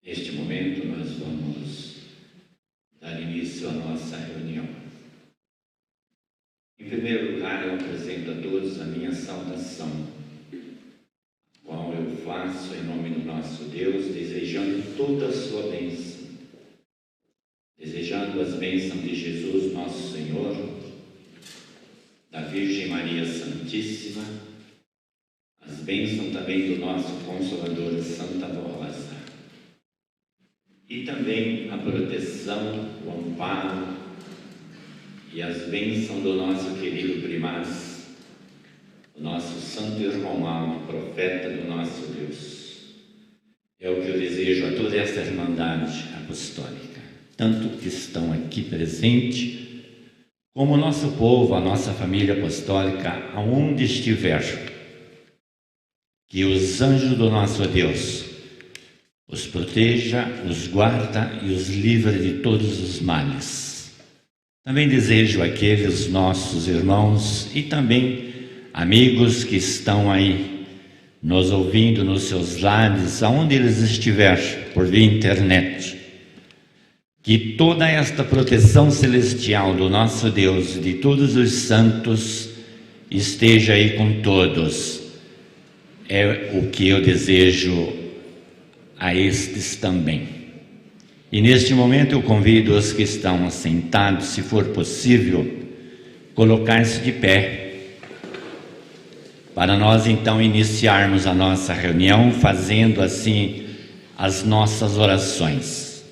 Neste momento, nós vamos dar início à nossa reunião. Em primeiro lugar, eu apresento a todos a minha saudação, a qual eu faço em nome do nosso Deus, desejando toda a sua bênção, desejando as bênçãos de Jesus, nosso Senhor, da Virgem Maria Santíssima, as bênçãos também do nosso Consolador, Santa Rosa, e também a proteção, o amparo e as bênçãos do nosso querido primaz, o nosso santo irmão Aldo, profeta do nosso Deus. É o que eu desejo a toda esta Irmandade Apostólica, tanto que estão aqui presentes, como o nosso povo, a nossa família apostólica, aonde estiver. Que os anjos do nosso Deus os proteja, os guarda e os livre de todos os males. Também desejo àqueles nossos irmãos e também amigos que estão aí nos ouvindo nos seus lares, aonde eles estiverem, por via internet, que toda esta proteção celestial do nosso Deus e de todos os santos esteja aí com todos. É o que eu desejo a estes também. E neste momento eu convido os que estão assentados, se for possível, colocar-se de pé, para nós então iniciarmos a nossa reunião, fazendo assim as nossas orações.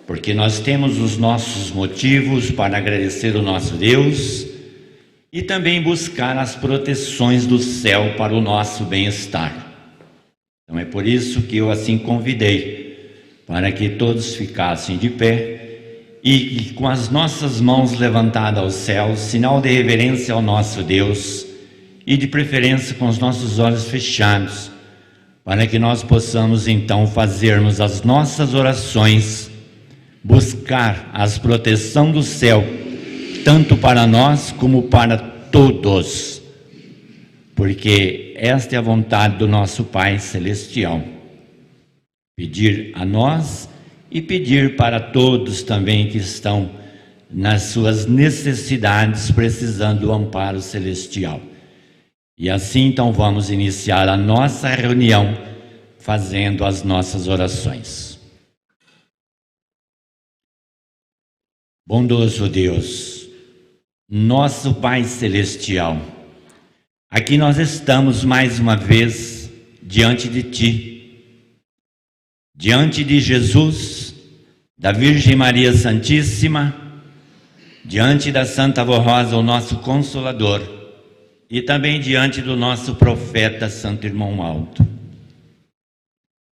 Porque nós temos os nossos motivos para agradecer o nosso Deus e também buscar as proteções do céu para o nosso bem-estar. Então é por isso que eu assim convidei, para que todos ficassem de pé e com as nossas mãos levantadas ao céu, sinal de reverência ao nosso Deus, e de preferência com os nossos olhos fechados, para que nós possamos então fazermos as nossas orações, buscar a proteção do céu, tanto para nós como para todos, porque esta é a vontade do nosso Pai Celestial, pedir a nós e pedir para todos também que estão nas suas necessidades, precisando do amparo celestial. E assim então vamos iniciar a nossa reunião, fazendo as nossas orações. Bondoso Deus, nosso Pai Celestial, aqui nós estamos mais uma vez diante de Ti, diante de Jesus, da Virgem Maria Santíssima, diante da Santa Rosa, o nosso Consolador, e também diante do nosso profeta Santo Irmão Aldo,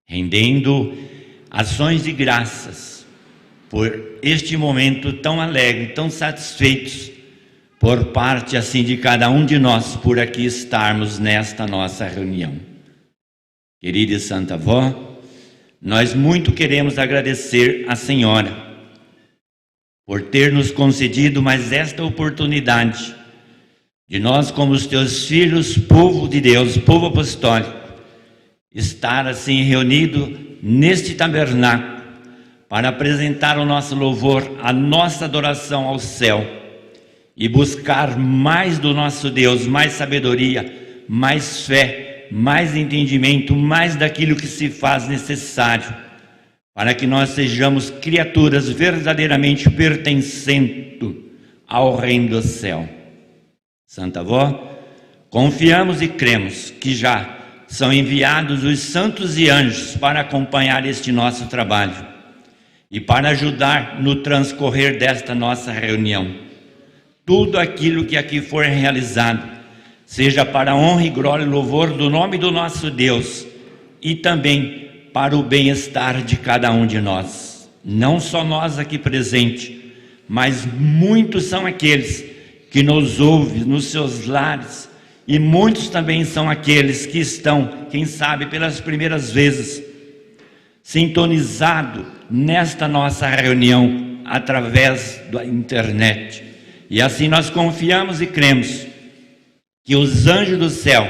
rendendo ações de graças por este momento tão alegre, tão satisfeitos, por parte assim de cada um de nós, por aqui estarmos nesta nossa reunião. Querida e Santa Avó, nós muito queremos agradecer à Senhora por ter nos concedido mais esta oportunidade de nós, como os teus filhos, povo de Deus, povo apostólico, estar assim reunido neste tabernáculo para apresentar o nosso louvor, a nossa adoração ao céu, e buscar mais do nosso Deus, mais sabedoria, mais fé, mais entendimento, mais daquilo que se faz necessário, para que nós sejamos criaturas verdadeiramente pertencendo ao reino do céu. Santa Avó, confiamos e cremos que já são enviados os santos e anjos para acompanhar este nosso trabalho e para ajudar no transcorrer desta nossa reunião. Tudo aquilo que aqui for realizado, seja para a honra e glória e louvor do nome do nosso Deus e também para o bem-estar de cada um de nós. Não só nós aqui presentes, mas muitos são aqueles que nos ouvem nos seus lares, e muitos também são aqueles que estão, quem sabe, pelas primeiras vezes, sintonizado nesta nossa reunião através da internet. E assim nós confiamos e cremos que os anjos do céu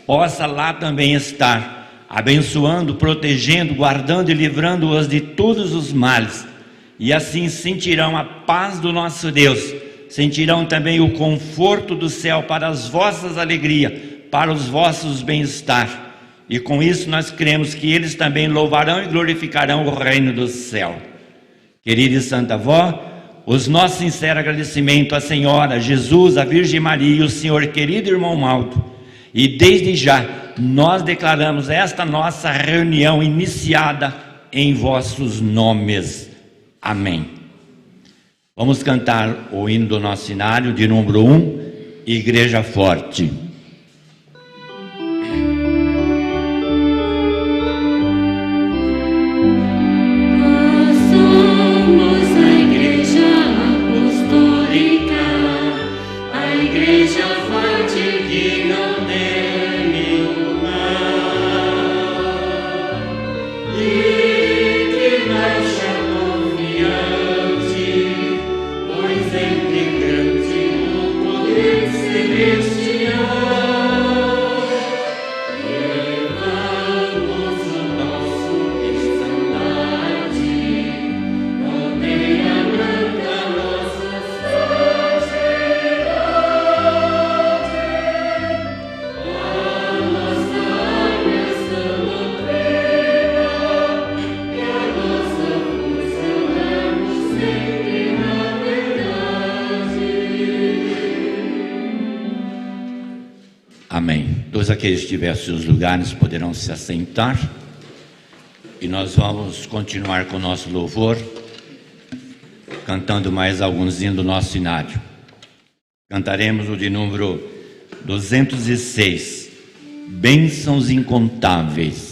possam lá também estar abençoando, protegendo, guardando e livrando-os de todos os males. E assim sentirão a paz do nosso Deus, sentirão também o conforto do céu para as vossas alegrias, para os vossos bem-estar. E com isso nós cremos que eles também louvarão e glorificarão o reino do céu. Querida e Santa Avó, os nossos sinceros agradecimentos à Senhora, Jesus, a Virgem Maria e o Senhor querido irmão Malto. E desde já nós declaramos esta nossa reunião iniciada em vossos nomes. Amém. Vamos cantar o hino do nosso cenário de número 1, Igreja Forte. Amém. Todos aqueles que estiverem seus lugares poderão se assentar. E nós vamos continuar com o nosso louvor, cantando mais alguns hinos do nosso cenário. Cantaremos o de número 206, Bênçãos Incontáveis.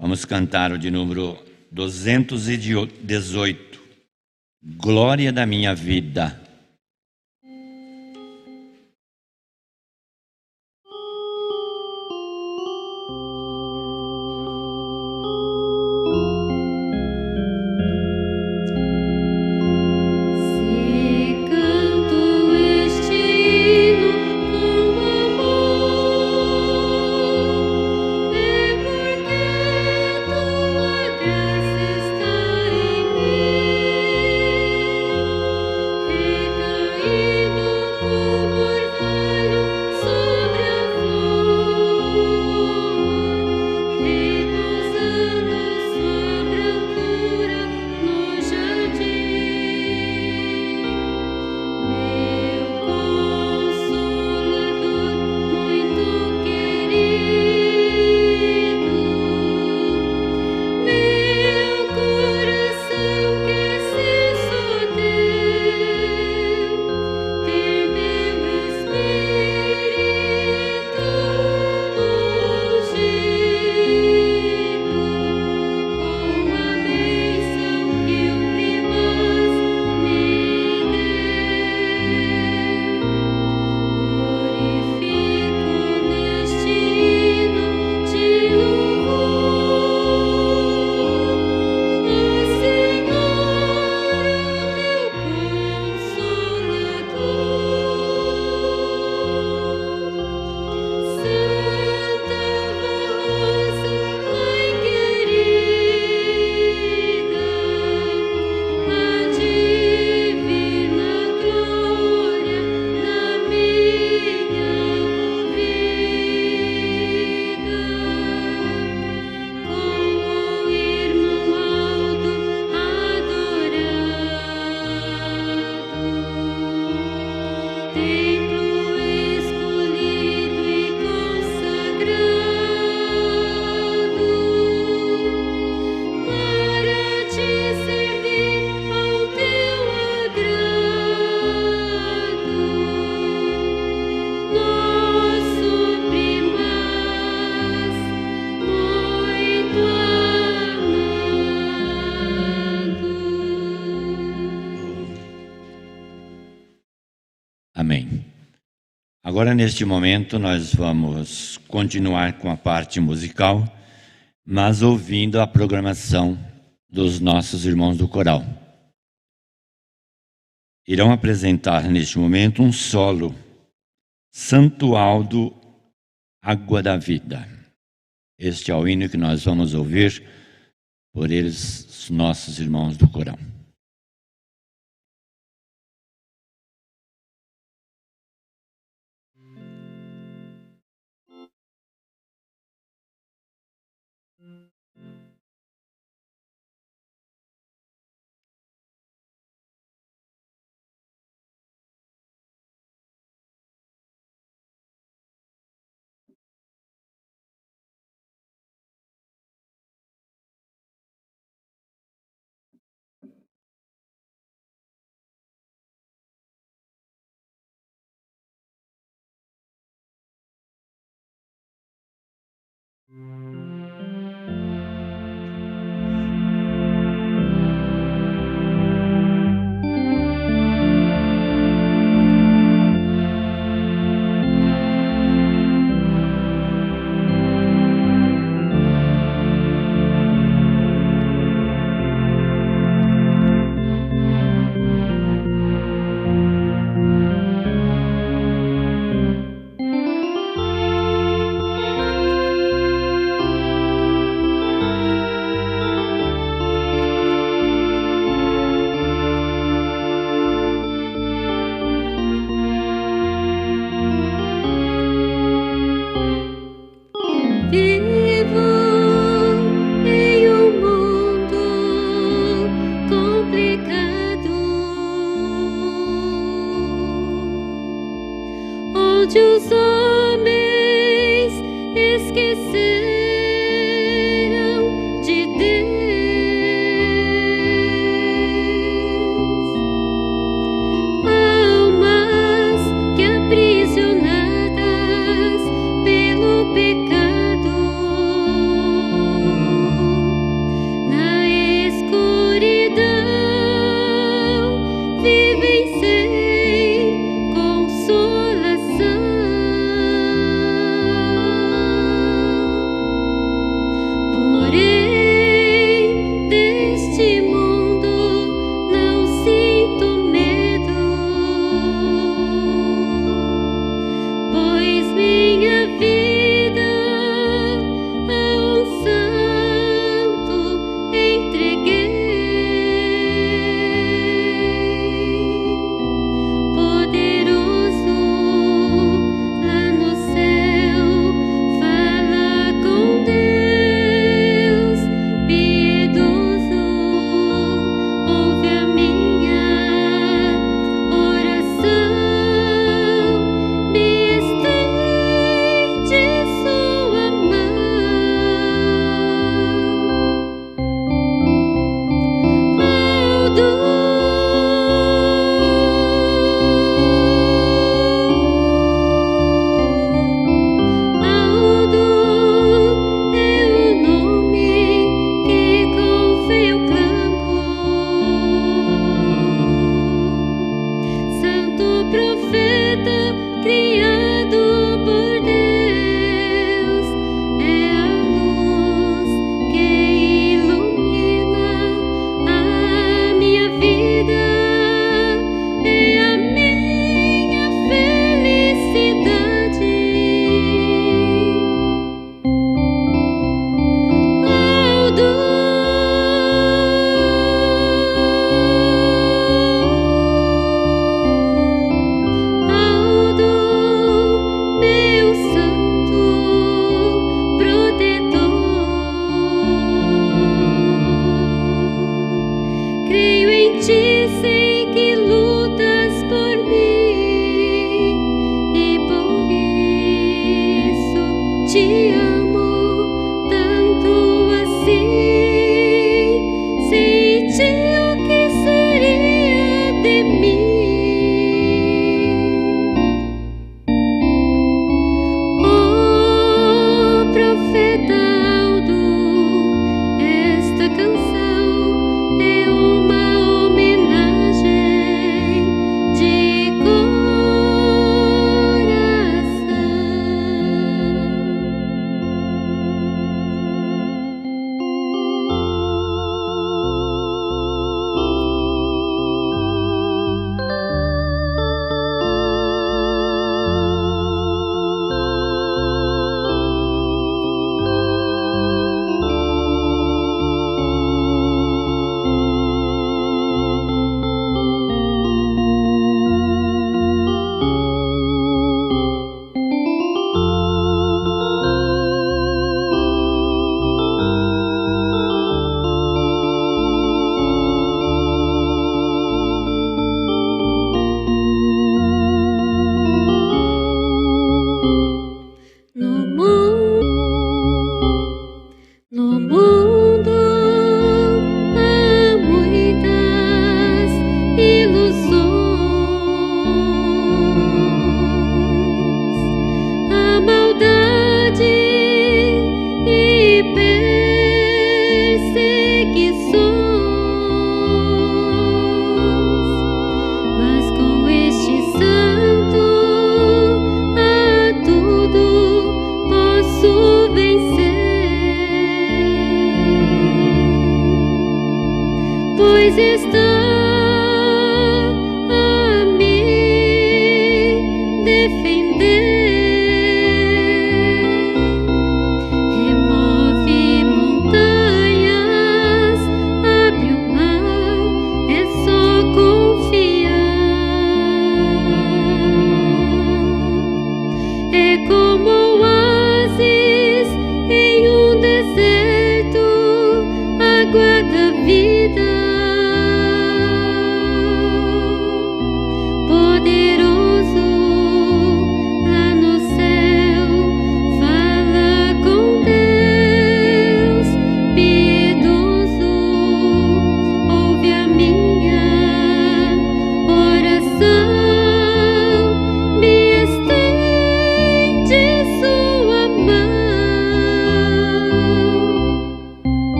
Vamos cantar o de número 218, Glória da minha vida. Amém. Agora, neste momento, nós vamos continuar com a parte musical, mas ouvindo a programação dos nossos irmãos do coral. Irão apresentar neste momento um solo, Santo Aldo, Água da Vida. Este é o hino que nós vamos ouvir por eles, os nossos irmãos do coral.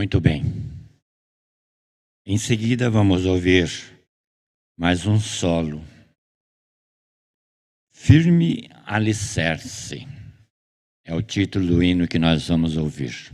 Muito bem. Em seguida vamos ouvir mais um solo. Firme Alicerce é o título do hino que nós vamos ouvir.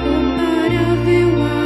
Comparável a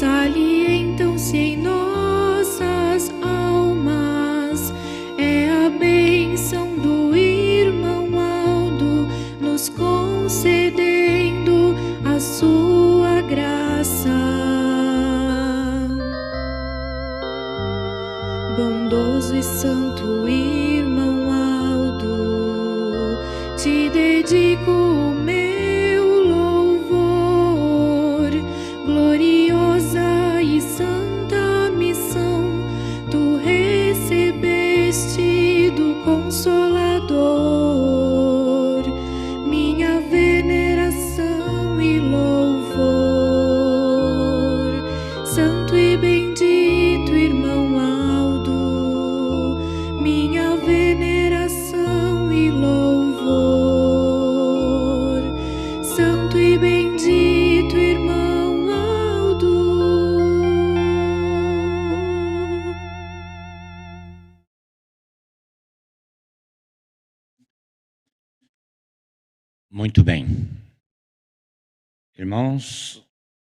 salientam-se em nossas almas. É a bênção do irmão Aldo nos concedendo a sua graça. Bondoso e santo irmão Aldo, te dedico o meu louvor. Gloriosa e santa missão tu recebeste do Consolador. Minha veneração e louvor. Santo e bendito irmão Aldo, minha veneração e louvor. Santo e bendito irmão Aldo. Muito bem. Irmãos,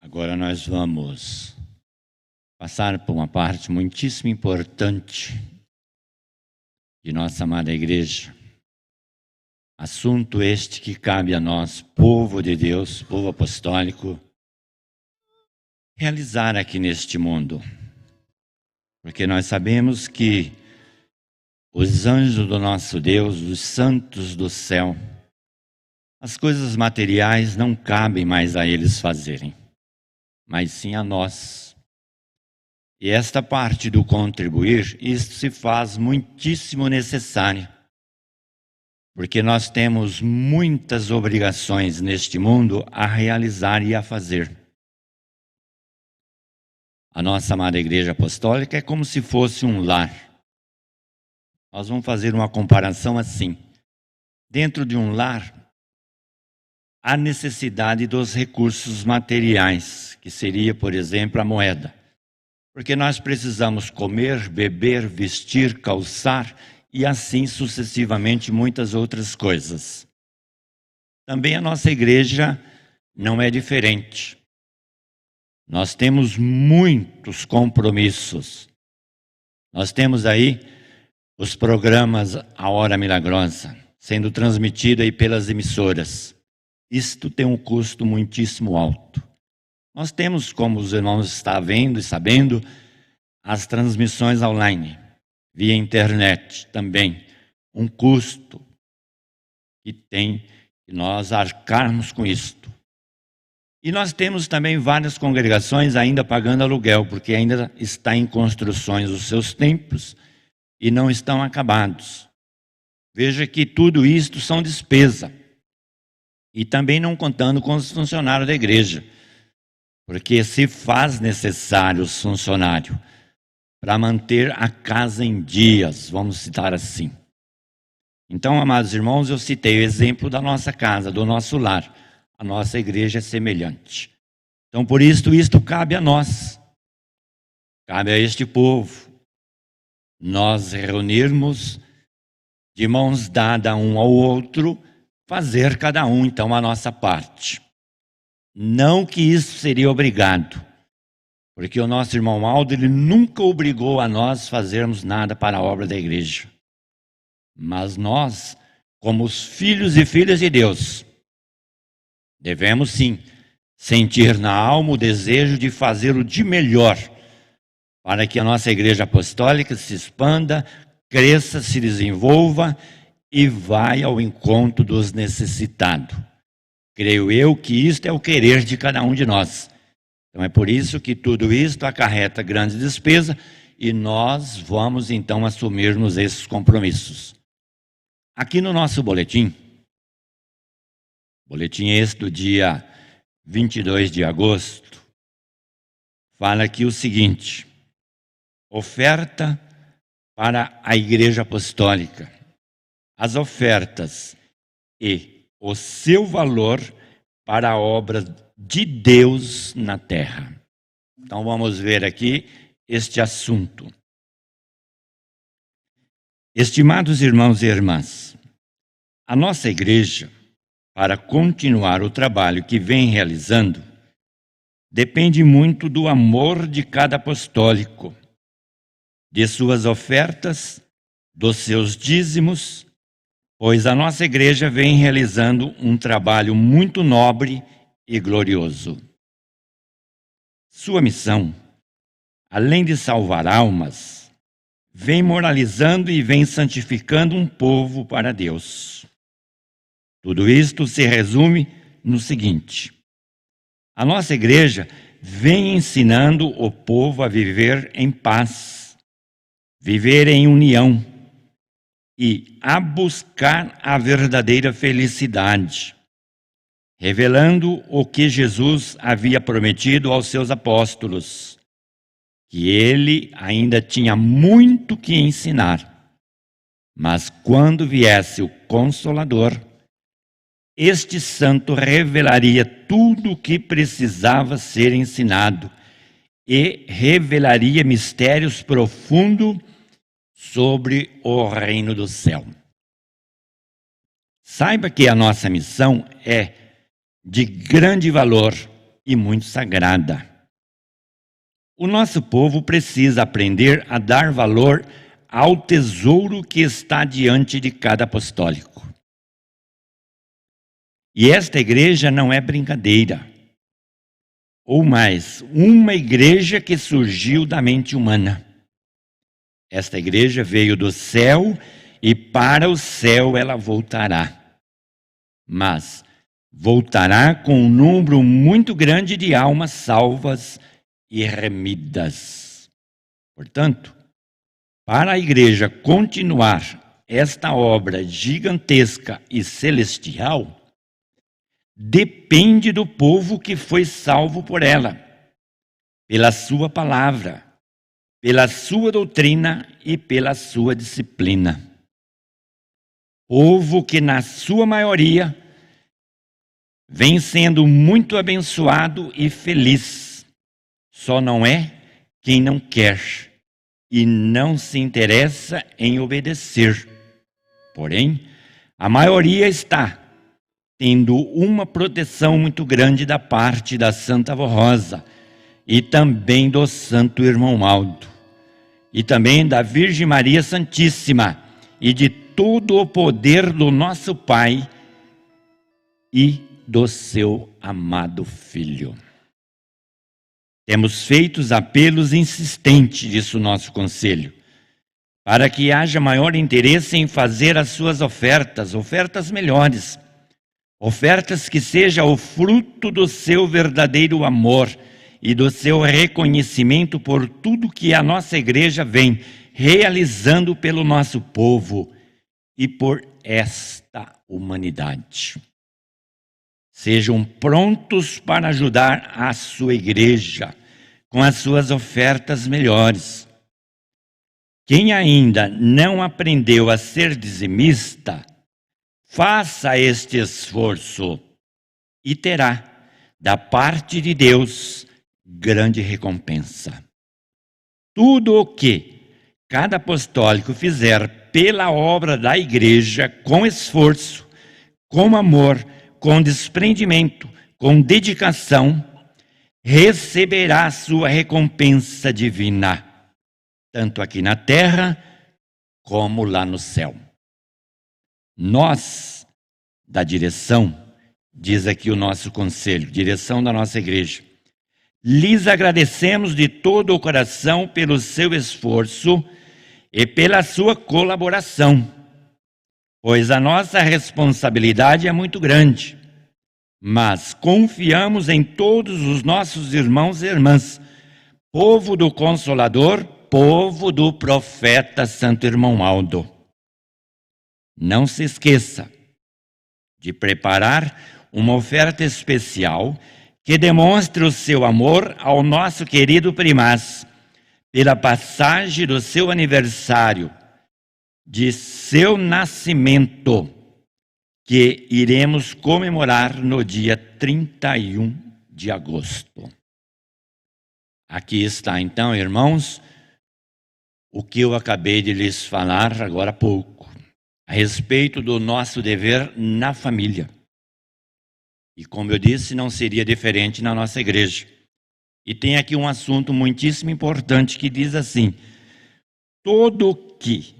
agora nós vamos passar por uma parte muitíssimo importante de nossa amada igreja. Assunto este que cabe a nós, povo de Deus, povo apostólico, realizar aqui neste mundo. Porque nós sabemos que os anjos do nosso Deus, os santos do céu, as coisas materiais não cabem mais a eles fazerem, mas sim a nós. E esta parte do contribuir, isso se faz muitíssimo necessário, porque nós temos muitas obrigações neste mundo a realizar e a fazer. A nossa amada Igreja Apostólica é como se fosse um lar. Nós vamos fazer uma comparação assim. Dentro de um lar, há necessidade dos recursos materiais, que seria, por exemplo, a moeda. Porque nós precisamos comer, beber, vestir, calçar e assim sucessivamente muitas outras coisas. Também a nossa igreja não é diferente. Nós temos muitos compromissos. Nós temos aí os programas A Hora Milagrosa, sendo transmitido aí pelas emissoras. Isto tem um custo muitíssimo alto. Nós temos, como os irmãos estão vendo e sabendo, as transmissões online, via internet também, um custo que tem que nós arcarmos com isto. E nós temos também várias congregações ainda pagando aluguel, porque ainda está em construções os seus templos e não estão acabados. Veja que tudo isto são despesa. E também não contando com os funcionários da igreja, porque se faz necessário os funcionários para manter a casa em dias, vamos citar assim. Então, amados irmãos, eu citei o exemplo da nossa casa, do nosso lar. A nossa igreja é semelhante. Então, por isso, isto cabe a nós, cabe a este povo, nós reunirmos de mãos dadas um ao outro, fazer cada um, então, a nossa parte. Não que isso seria obrigado, porque o nosso irmão Aldo, ele nunca obrigou a nós fazermos nada para a obra da igreja. Mas nós, como os filhos e filhas de Deus, devemos sim sentir na alma o desejo de fazer o de melhor para que a nossa igreja apostólica se expanda, cresça, se desenvolva e vai ao encontro dos necessitados. Creio eu que isto é o querer de cada um de nós. Então é por isso que tudo isto acarreta grande despesa e nós vamos então assumirmos esses compromissos. Aqui no nosso boletim esse do dia 22 de agosto, fala aqui o seguinte: oferta para a Igreja Apostólica. As ofertas e o seu valor para a obra de Deus na terra. Então vamos ver aqui este assunto. Estimados irmãos e irmãs, a nossa igreja, para continuar o trabalho que vem realizando, depende muito do amor de cada apostólico, de suas ofertas, dos seus dízimos, pois a nossa igreja vem realizando um trabalho muito nobre e glorioso. Sua missão, além de salvar almas, vem moralizando e vem santificando um povo para Deus. Tudo isto se resume no seguinte: a nossa igreja vem ensinando o povo a viver em paz, viver em união e a buscar a verdadeira felicidade, revelando o que Jesus havia prometido aos seus apóstolos, que ele ainda tinha muito que ensinar. Mas quando viesse o Consolador, este santo revelaria tudo o que precisava ser ensinado e revelaria mistérios profundos sobre o reino do céu. Saiba que a nossa missão é de grande valor e muito sagrada. O nosso povo precisa aprender a dar valor ao tesouro que está diante de cada apostólico. E esta igreja não é brincadeira, ou mais, uma igreja que surgiu da mente humana. Esta igreja veio do céu e para o céu ela voltará. Mas voltará com um número muito grande de almas salvas e remidas. Portanto, para a igreja continuar esta obra gigantesca e celestial, depende do povo que foi salvo por ela, pela sua palavra, pela sua doutrina e pela sua disciplina. Povo que, na sua maioria, vem sendo muito abençoado e feliz. Só não é quem não quer e não se interessa em obedecer. Porém, a maioria está tendo uma proteção muito grande da parte da Santa Avó Rosa e também do Santo Irmão Aldo, e também da Virgem Maria Santíssima e de todo o poder do nosso Pai e do seu amado Filho. Temos feito apelos insistentes, disse o nosso conselho, para que haja maior interesse em fazer as suas ofertas melhores, ofertas que sejam o fruto do seu verdadeiro amor e do seu reconhecimento por tudo que a nossa igreja vem realizando pelo nosso povo e por esta humanidade. Sejam prontos para ajudar a sua igreja com as suas ofertas melhores. Quem ainda não aprendeu a ser dizimista, faça este esforço e terá, da parte de Deus, grande recompensa. Tudo o que cada apostólico fizer pela obra da igreja, com esforço, com amor, com desprendimento, com dedicação, receberá sua recompensa divina, tanto aqui na terra como lá no céu. Nós, da direção, diz aqui o nosso conselho, direção da nossa igreja, lhes agradecemos de todo o coração pelo seu esforço e pela sua colaboração, pois a nossa responsabilidade é muito grande, mas confiamos em todos os nossos irmãos e irmãs, povo do Consolador, povo do profeta Santo Irmão Aldo. Não se esqueça de preparar uma oferta especial que demonstre o seu amor ao nosso querido primaz, pela passagem do seu aniversário, de seu nascimento, que iremos comemorar no dia 31 de agosto. Aqui está então, irmãos, o que eu acabei de lhes falar agora há pouco, a respeito do nosso dever na família. E como eu disse, não seria diferente na nossa igreja. E tem aqui um assunto muitíssimo importante que diz assim: todo o que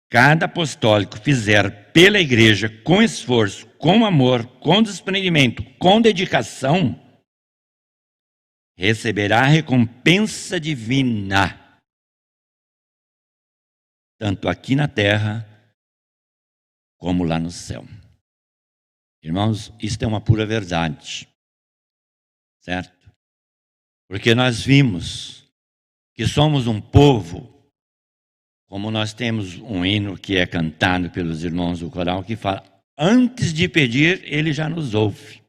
cada apostólico fizer pela igreja com esforço, com amor, com desprendimento, com dedicação, receberá recompensa divina, tanto aqui na terra como lá no céu. Irmãos, isto é uma pura verdade, certo? Porque nós vimos que somos um povo, como nós temos um hino que é cantado pelos irmãos do coral, que fala: antes de pedir, ele já nos ouve.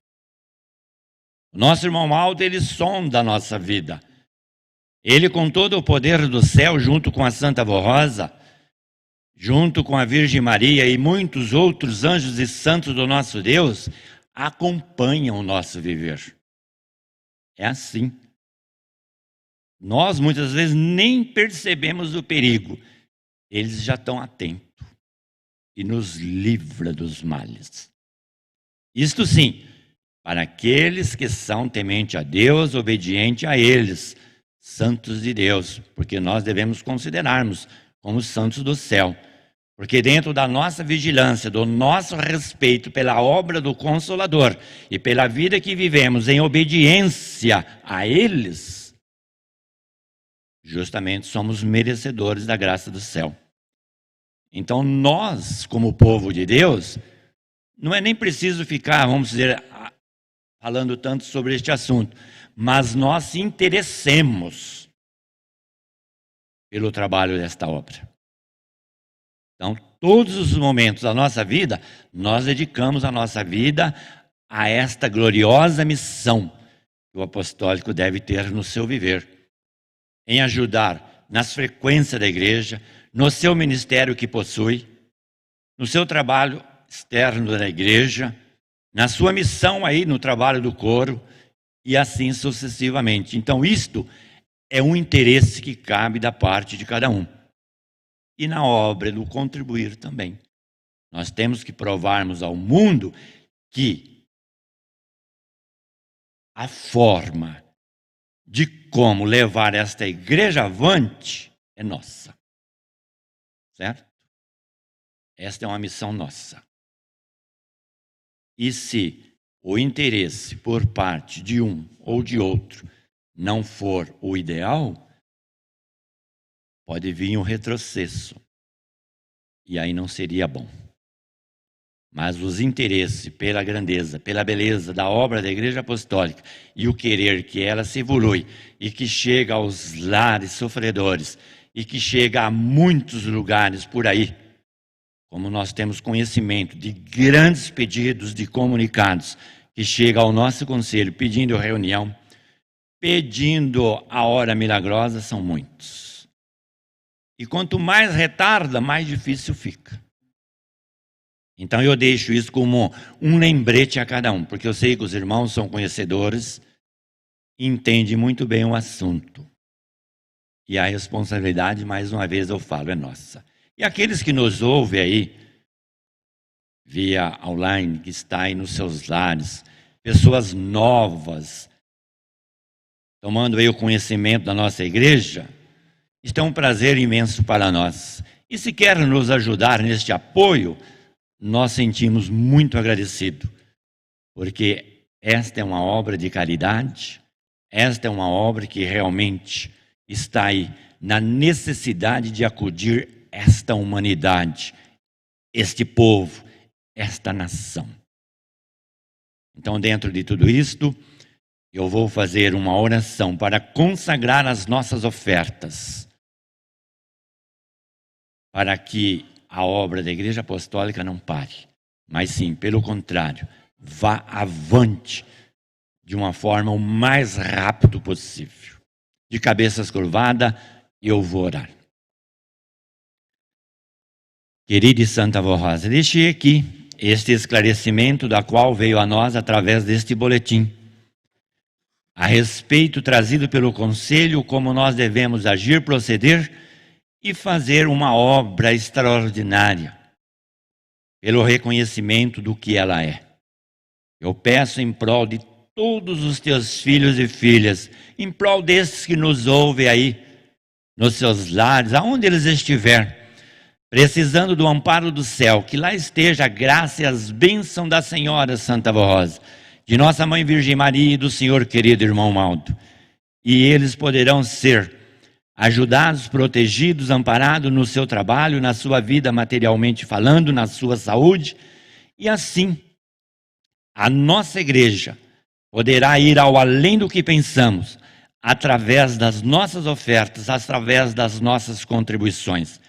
O nosso irmão Aldo, ele sonda a nossa vida. Ele, com todo o poder do céu, junto com a Santa Avó Rosa, junto com a Virgem Maria e muitos outros anjos e santos do nosso Deus, acompanham o nosso viver. É assim. Nós, muitas vezes, nem percebemos o perigo. Eles já estão atentos e nos livra dos males. Isto sim, para aqueles que são temente a Deus, obediente a eles, santos de Deus, porque nós devemos considerarmos como santos do céu. Porque dentro da nossa vigilância, do nosso respeito pela obra do Consolador e pela vida que vivemos em obediência a eles, justamente somos merecedores da graça do céu. Então nós, como povo de Deus, não é nem preciso ficar, vamos dizer, falando tanto sobre este assunto, mas nós se interessemos pelo trabalho desta obra. Então, todos os momentos da nossa vida, nós dedicamos a nossa vida a esta gloriosa missão que o apostólico deve ter no seu viver, em ajudar nas frequências da igreja, no seu ministério que possui, no seu trabalho externo da igreja, na sua missão aí no trabalho do coro e assim sucessivamente. Então isto é um interesse que cabe da parte de cada um. E na obra do contribuir também. Nós temos que provarmos ao mundo que a forma de como levar esta igreja avante é nossa. Certo? Esta é uma missão nossa. E se o interesse por parte de um ou de outro não for o ideal, pode vir um retrocesso. E aí não seria bom. Mas os interesses pela grandeza, pela beleza da obra da Igreja Apostólica e o querer que ela se evolui e que chega aos lares sofredores e que chega a muitos lugares por aí, como nós temos conhecimento de grandes pedidos de comunicados que chegam ao nosso conselho pedindo reunião, pedindo a hora milagrosa, são muitos. E quanto mais retarda, mais difícil fica. Então eu deixo isso como um lembrete a cada um, porque eu sei que os irmãos são conhecedores, entendem muito bem o assunto. E a responsabilidade, mais uma vez eu falo, é nossa. E aqueles que nos ouvem aí, via online, que está aí nos seus lares, pessoas novas, tomando aí o conhecimento da nossa igreja, isto é um prazer imenso para nós. E se quer nos ajudar neste apoio, nós sentimos muito agradecido, porque esta é uma obra de caridade, esta é uma obra que realmente está aí na necessidade de acudir esta humanidade, este povo, esta nação. Então, dentro de tudo isto, eu vou fazer uma oração para consagrar as nossas ofertas, para que a obra da Igreja Apostólica não pare, mas sim, pelo contrário, vá avante de uma forma o mais rápido possível. De cabeças curvadas, eu vou orar. Querida e Santa Avó Rosa, deixei aqui este esclarecimento da qual veio a nós através deste boletim. A respeito trazido pelo Conselho, como nós devemos agir, proceder e fazer uma obra extraordinária, pelo reconhecimento do que ela é. Eu peço em prol de todos os teus filhos e filhas, em prol desses que nos ouvem aí, nos seus lares, aonde eles estiverem, precisando do amparo do céu, que lá esteja a graça e as bênçãos da Senhora Santa Rosa, de nossa Mãe Virgem Maria e do Senhor querido irmão Maldo. E eles poderão ser ajudados, protegidos, amparados no seu trabalho, na sua vida materialmente falando, na sua saúde, e assim a nossa igreja poderá ir ao além do que pensamos, através das nossas ofertas, através das nossas contribuições.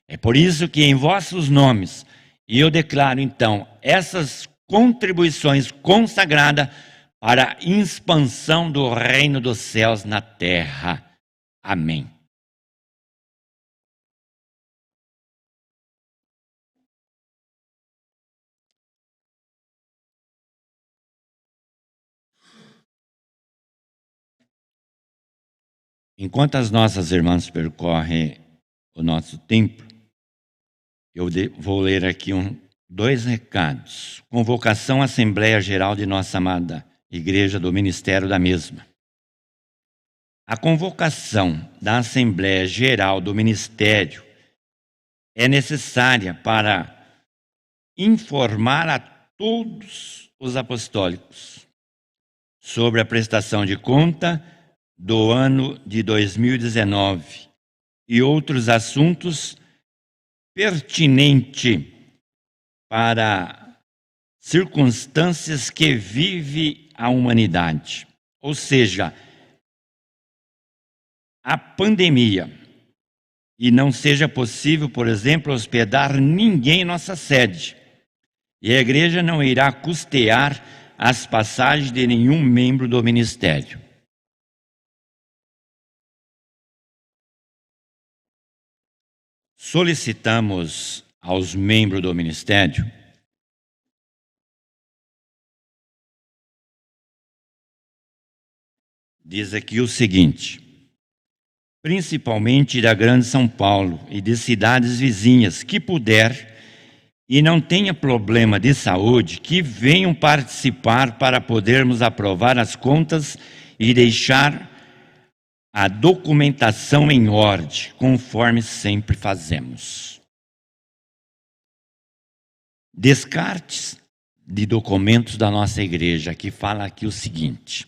É por isso que em vossos nomes, e eu declaro então, essas contribuições consagradas para a expansão do reino dos céus na terra. Amém. Enquanto as nossas irmãs percorrem o nosso templo, eu vou ler aqui dois recados. Convocação à Assembleia Geral de nossa amada Igreja do Ministério da mesma. A convocação da Assembleia Geral do Ministério é necessária para informar a todos os apostólicos sobre a prestação de conta do ano de 2019 e outros assuntos pertinentes para circunstâncias que vive a humanidade. Ou seja, a pandemia, e não seja possível, por exemplo, hospedar ninguém em nossa sede. E a igreja não irá custear as passagens de nenhum membro do ministério. Solicitamos aos membros do ministério diz aqui o seguinte: principalmente da Grande São Paulo e de cidades vizinhas, que puder e não tenha problema de saúde, que venham participar para podermos aprovar as contas e deixar a documentação em ordem, conforme sempre fazemos. Descartes de documentos da nossa igreja, que fala aqui o seguinte: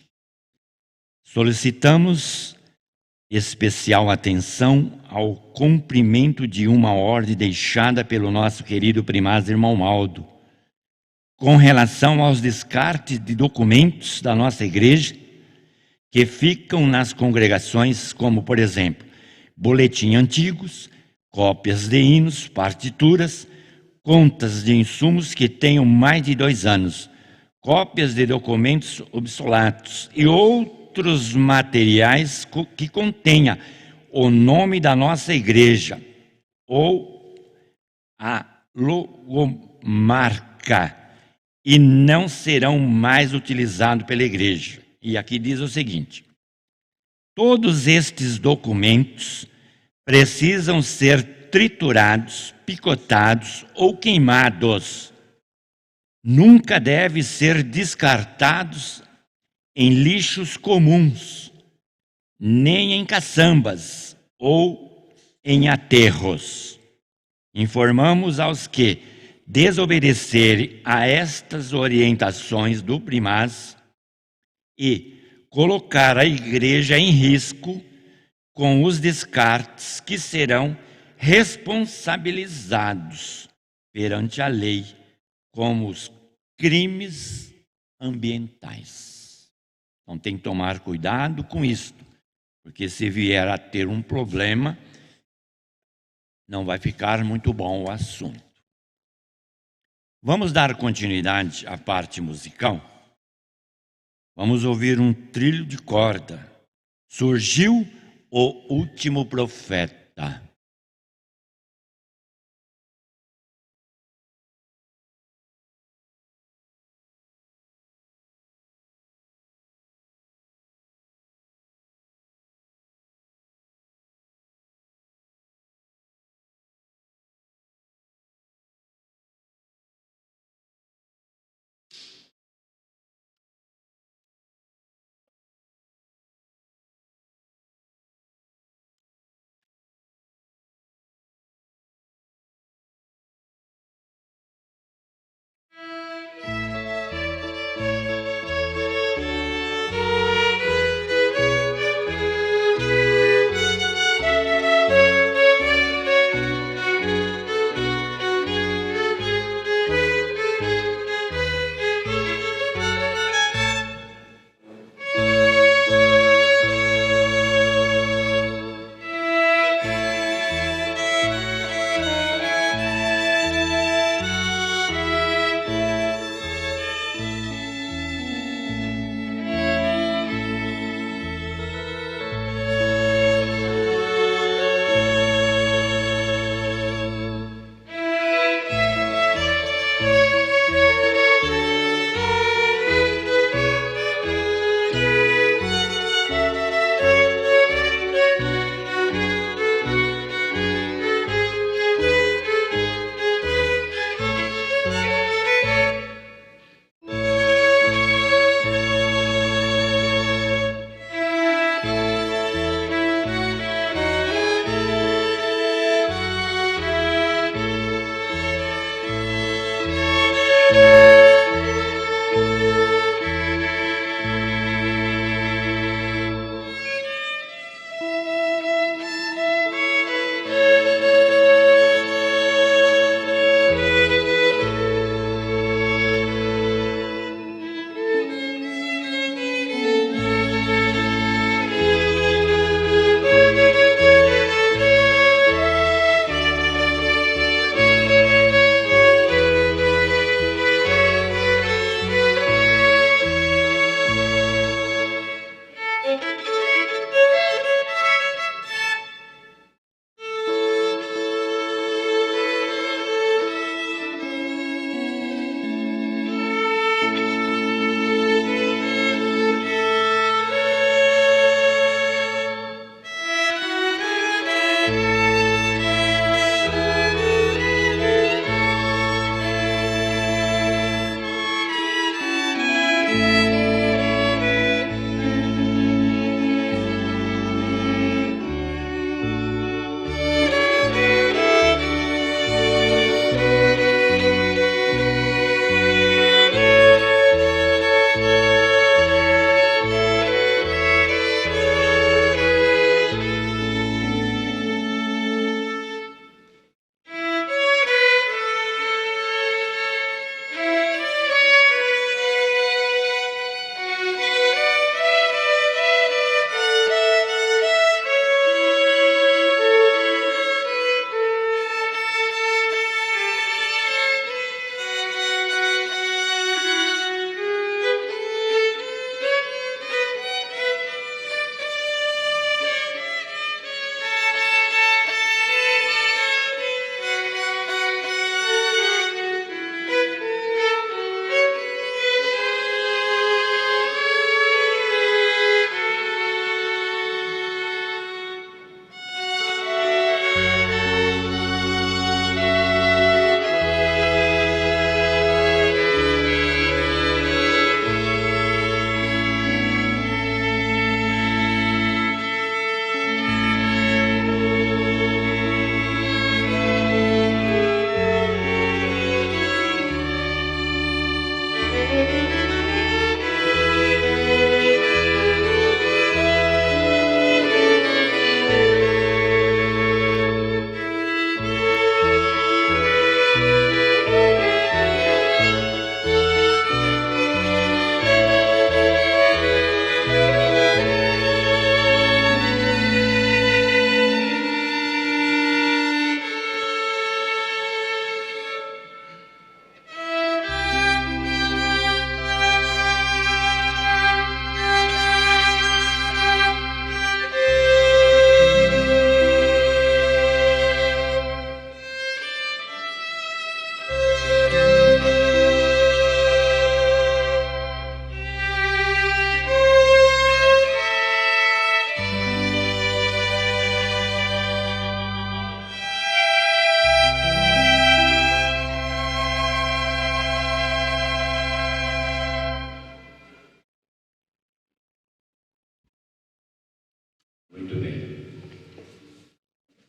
solicitamos especial atenção ao cumprimento de uma ordem deixada pelo nosso querido primaz irmão Maldo, com relação aos descartes de documentos da nossa igreja que ficam nas congregações, como, por exemplo, boletins antigos, cópias de hinos, partituras, contas de insumos que tenham mais de 2 anos, cópias de documentos obsoletos e outros materiais que contenha o nome da nossa igreja ou a logomarca e não serão mais utilizados pela igreja. E aqui diz o seguinte: todos estes documentos precisam ser triturados, picotados ou queimados. Nunca devem ser descartados em lixos comuns, nem em caçambas ou em aterros. Informamos aos que desobedecerem a estas orientações do primaz e colocar a igreja em risco com os descartes que serão responsabilizados perante a lei como os crimes ambientais. Então tem que tomar cuidado com isto, porque se vier a ter um problema, não vai ficar muito bom o assunto. Vamos dar continuidade à parte musical? Vamos ouvir um trilho de corda. Surgiu o último profeta.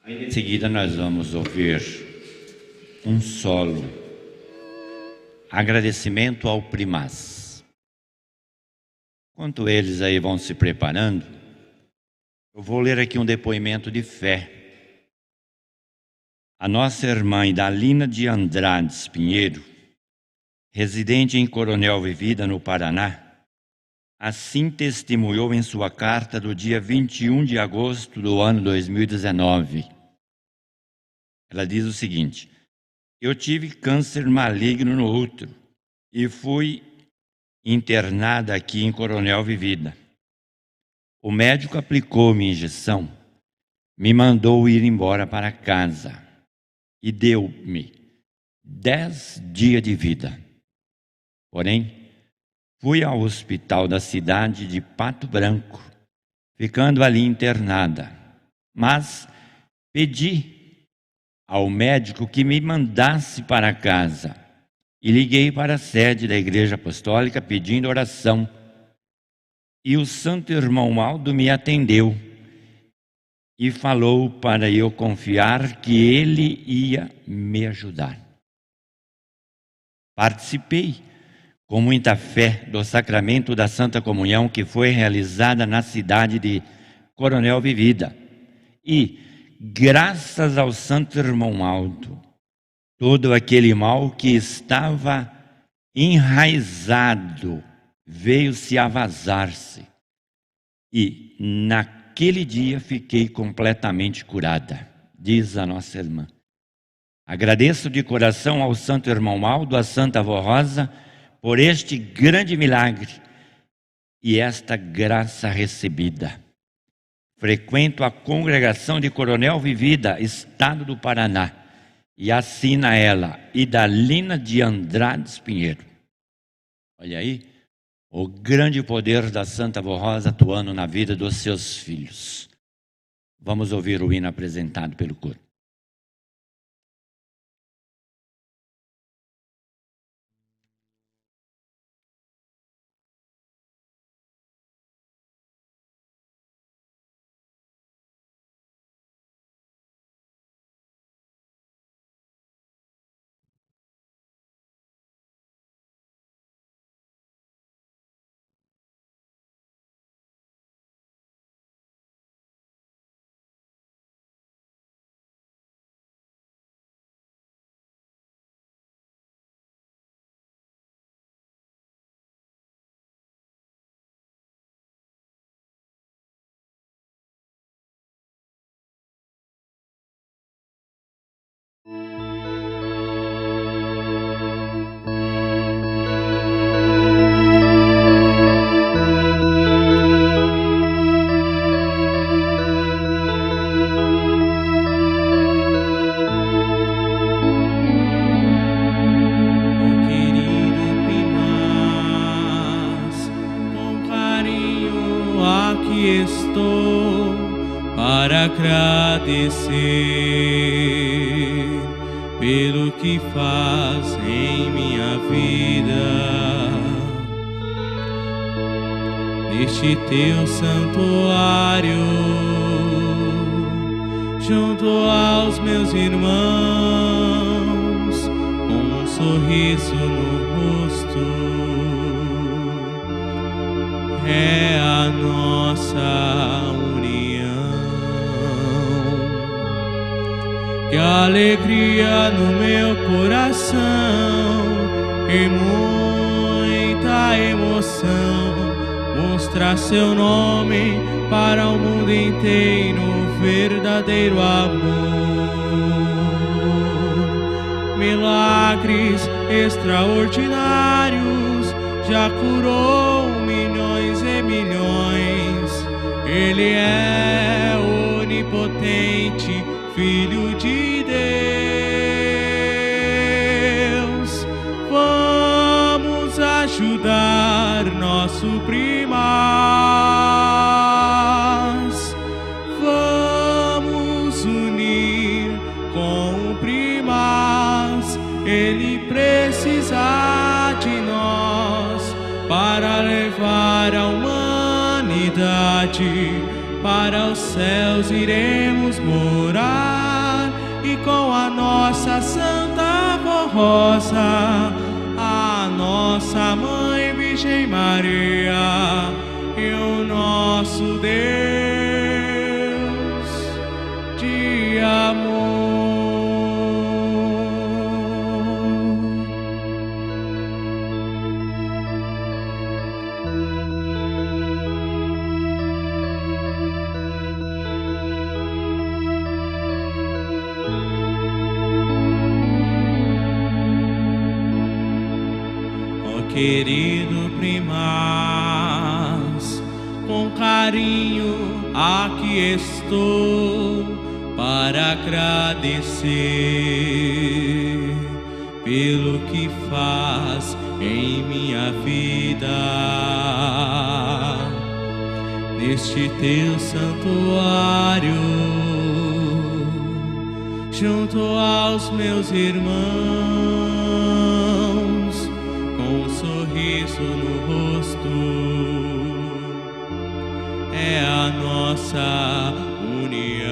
Em seguida nós vamos ouvir um solo, agradecimento ao primaz. Enquanto eles aí vão se preparando, eu vou ler aqui um depoimento de fé. A nossa irmã Idalina de Andrades Pinheiro, residente em Coronel Vivida, no Paraná, assim testemunhou em sua carta do dia 21 de agosto do ano 2019. Ela diz o seguinte: eu tive câncer maligno no útero e fui internada aqui em Coronel Vivida. O médico aplicou-me injeção, me mandou ir embora para casa e deu-me 10 dias de vida. Porém, fui ao hospital da cidade de Pato Branco, ficando ali internada, mas pedi ao médico que me mandasse para casa e liguei para a sede da Igreja Apostólica pedindo oração. E o Santo Irmão Aldo me atendeu e falou para eu confiar que ele ia me ajudar. Participei com muita fé do sacramento da Santa Comunhão que foi realizada na cidade de Coronel Vivida. E, graças ao Santo Irmão Aldo, todo aquele mal que estava enraizado veio se avazar-se. E naquele dia fiquei completamente curada, diz a nossa irmã. Agradeço de coração ao Santo Irmão Aldo, à Santa Avó Rosa, por este grande milagre e esta graça recebida. Frequento a congregação de Coronel Vivida, estado do Paraná, e assina ela, Idalina de Andrade Pinheiro. Olha aí, o grande poder da Santa Avó Rosa atuando na vida dos seus filhos. Vamos ouvir o hino apresentado pelo coro. Estou para agradecer pelo que faz em minha vida. Neste teu santuário, junto aos meus irmãos, com um sorriso no rosto, é a nossa união. Que alegria no meu coração e muita emoção mostrar seu nome para o mundo inteiro, verdadeiro amor. Milagres extraordinários já curou milhões e milhões. Ele é onipotente, Filho de Deus. Vamos ajudar nosso primaz. Vamos unir com o primaz. Ele precisa de nós para levar a humanidade para os céus. Iremos morar e com a nossa Santa Avó Rosa, a nossa Mãe Virgem Maria e o nosso Deus de amor. Querido primaz, com carinho aqui estou para agradecer pelo que faz em minha vida. Neste teu santuário, junto aos meus irmãos, com um sorriso no rosto, é a nossa união.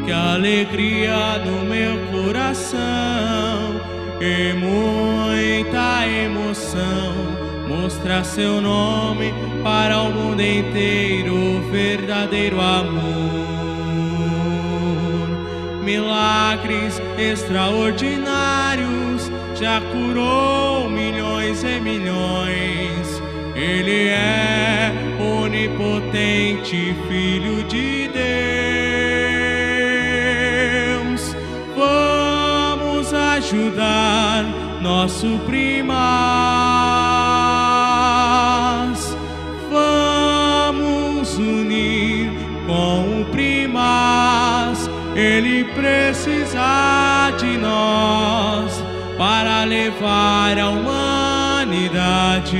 Que alegria no meu coração e muita emoção mostrar seu nome para o mundo inteiro, verdadeiro amor. Milagres extraordinários já curou milhões e milhões. Ele é onipotente, Filho de Deus. Vamos ajudar nosso primaz. unir com o primaz. Ele precisa de nós para levar a humanidade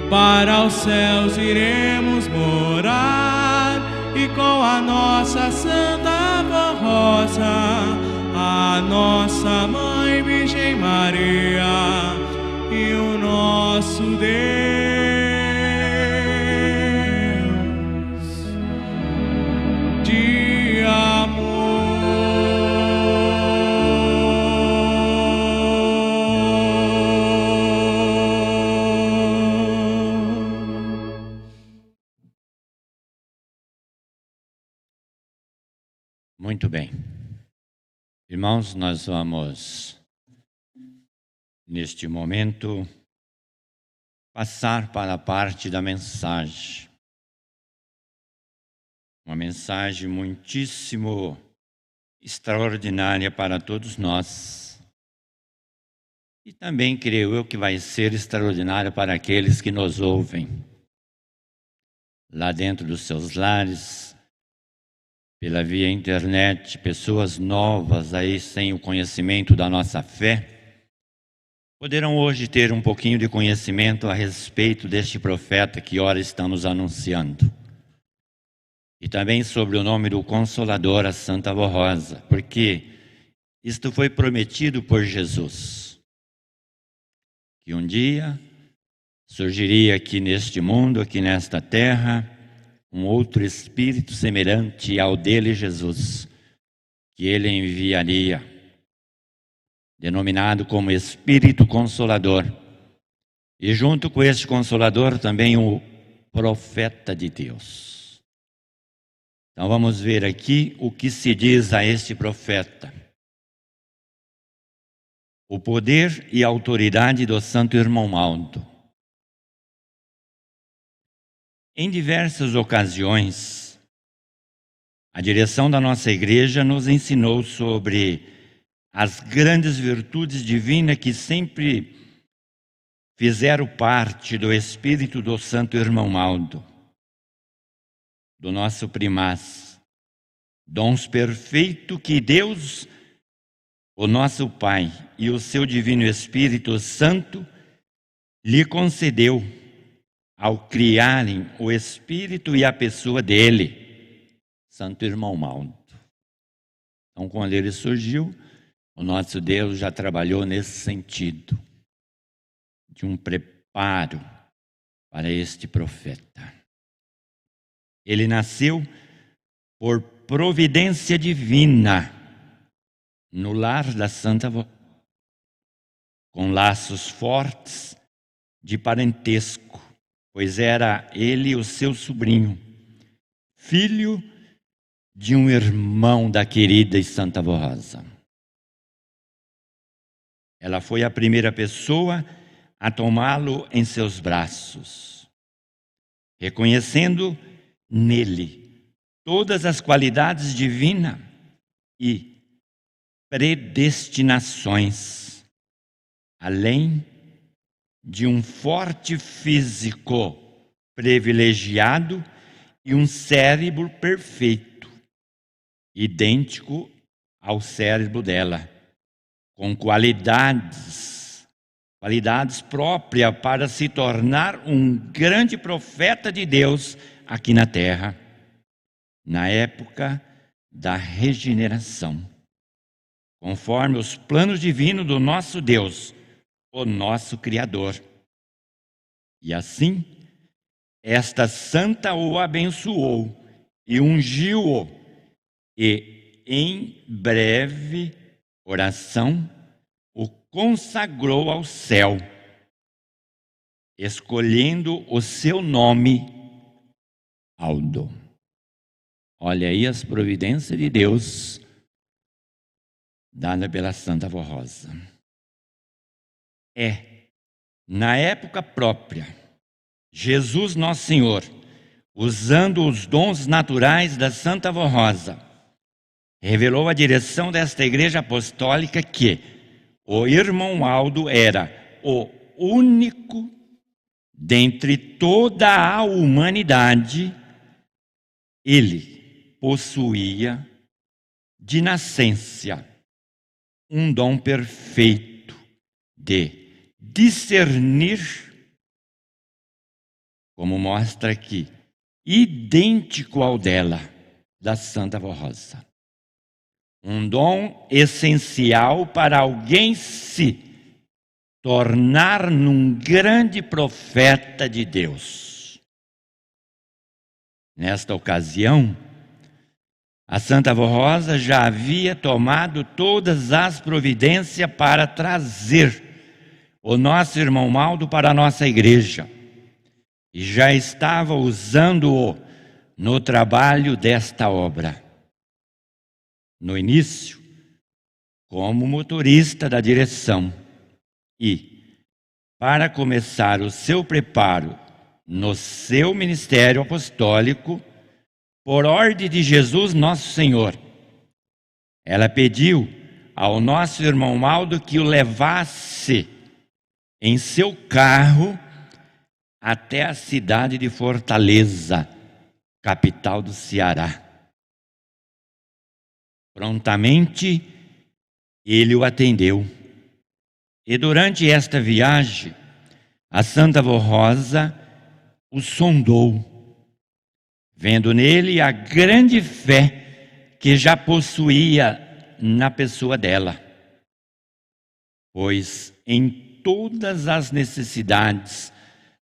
para os céus. Iremos morar e com a nossa Santa Avó Rosa, a nossa Mãe Virgem Maria e o nosso Deus de amor. Muito bem. Irmãos, nós vamos, neste momento, passar para a parte da mensagem. Uma mensagem muitíssimo extraordinária para todos nós. E também creio eu que vai ser extraordinária para aqueles que nos ouvem lá dentro dos seus lares, pela via internet, pessoas novas aí sem o conhecimento da nossa fé, poderão hoje ter um pouquinho de conhecimento a respeito deste profeta que ora está nos anunciando. E também sobre o nome do Consolador, a Santa Avó Rosa, porque isto foi prometido por Jesus, que um dia surgiria aqui neste mundo, aqui nesta terra, um outro Espírito semelhante ao dele, Jesus, que ele enviaria, denominado como Espírito Consolador. E junto com este Consolador também o Profeta de Deus. Então vamos ver aqui o que se diz a este profeta. O poder e a autoridade do Santo Irmão Aldo. Em diversas ocasiões, a direção da nossa igreja nos ensinou sobre as grandes virtudes divinas que sempre fizeram parte do espírito do Santo Irmão Aldo, do nosso primaz, dons perfeitos que Deus, o nosso Pai e o seu Divino Espírito Santo lhe concedeu ao criarem o espírito e a pessoa dele, Santo Irmão Aldo. Então, quando ele surgiu, o nosso Deus já trabalhou nesse sentido, de um preparo para este profeta. Ele nasceu por providência divina no lar da Santa Avó, com laços fortes de parentesco, pois era ele o seu sobrinho, filho de um irmão da querida e Santa Avó Rosa. Ela foi a primeira pessoa a tomá-lo em seus braços, reconhecendo nele todas as qualidades divinas e predestinações, além de um forte físico privilegiado e um cérebro perfeito, idêntico ao cérebro dela, com qualidades próprias para se tornar um grande profeta de Deus aqui na terra, na época da regeneração, conforme os planos divinos do nosso Deus, o nosso Criador. E assim, esta santa o abençoou e ungiu-o, e em breve oração o consagrou ao céu, escolhendo o seu nome Aldo. Olha aí as providências de Deus dada pela Santa Avó Rosa. Na época própria, Jesus Nosso Senhor, usando os dons naturais da Santa Avó Rosa, revelou à direção desta igreja apostólica que o irmão Aldo era o único dentre toda a humanidade ele possuía de nascença um dom perfeito de discernir, como mostra aqui, idêntico ao dela, da Santa Vó Rosa. Um dom essencial para alguém se tornar num grande profeta de Deus. Nesta ocasião, a Santa Vó Rosa já havia tomado todas as providências para trazer o nosso irmão Maldo para a nossa igreja e já estava usando-o no trabalho desta obra. No início, como motorista da direção e, para começar o seu preparo no seu ministério apostólico, por ordem de Jesus nosso Senhor, ela pediu ao nosso irmão Maldo que o levasse em seu carro até a cidade de Fortaleza, capital do Ceará. Prontamente, ele o atendeu. E durante esta viagem, a Santa Vó Rosa o sondou, vendo nele a grande fé que já possuía na pessoa dela. Pois em todas as necessidades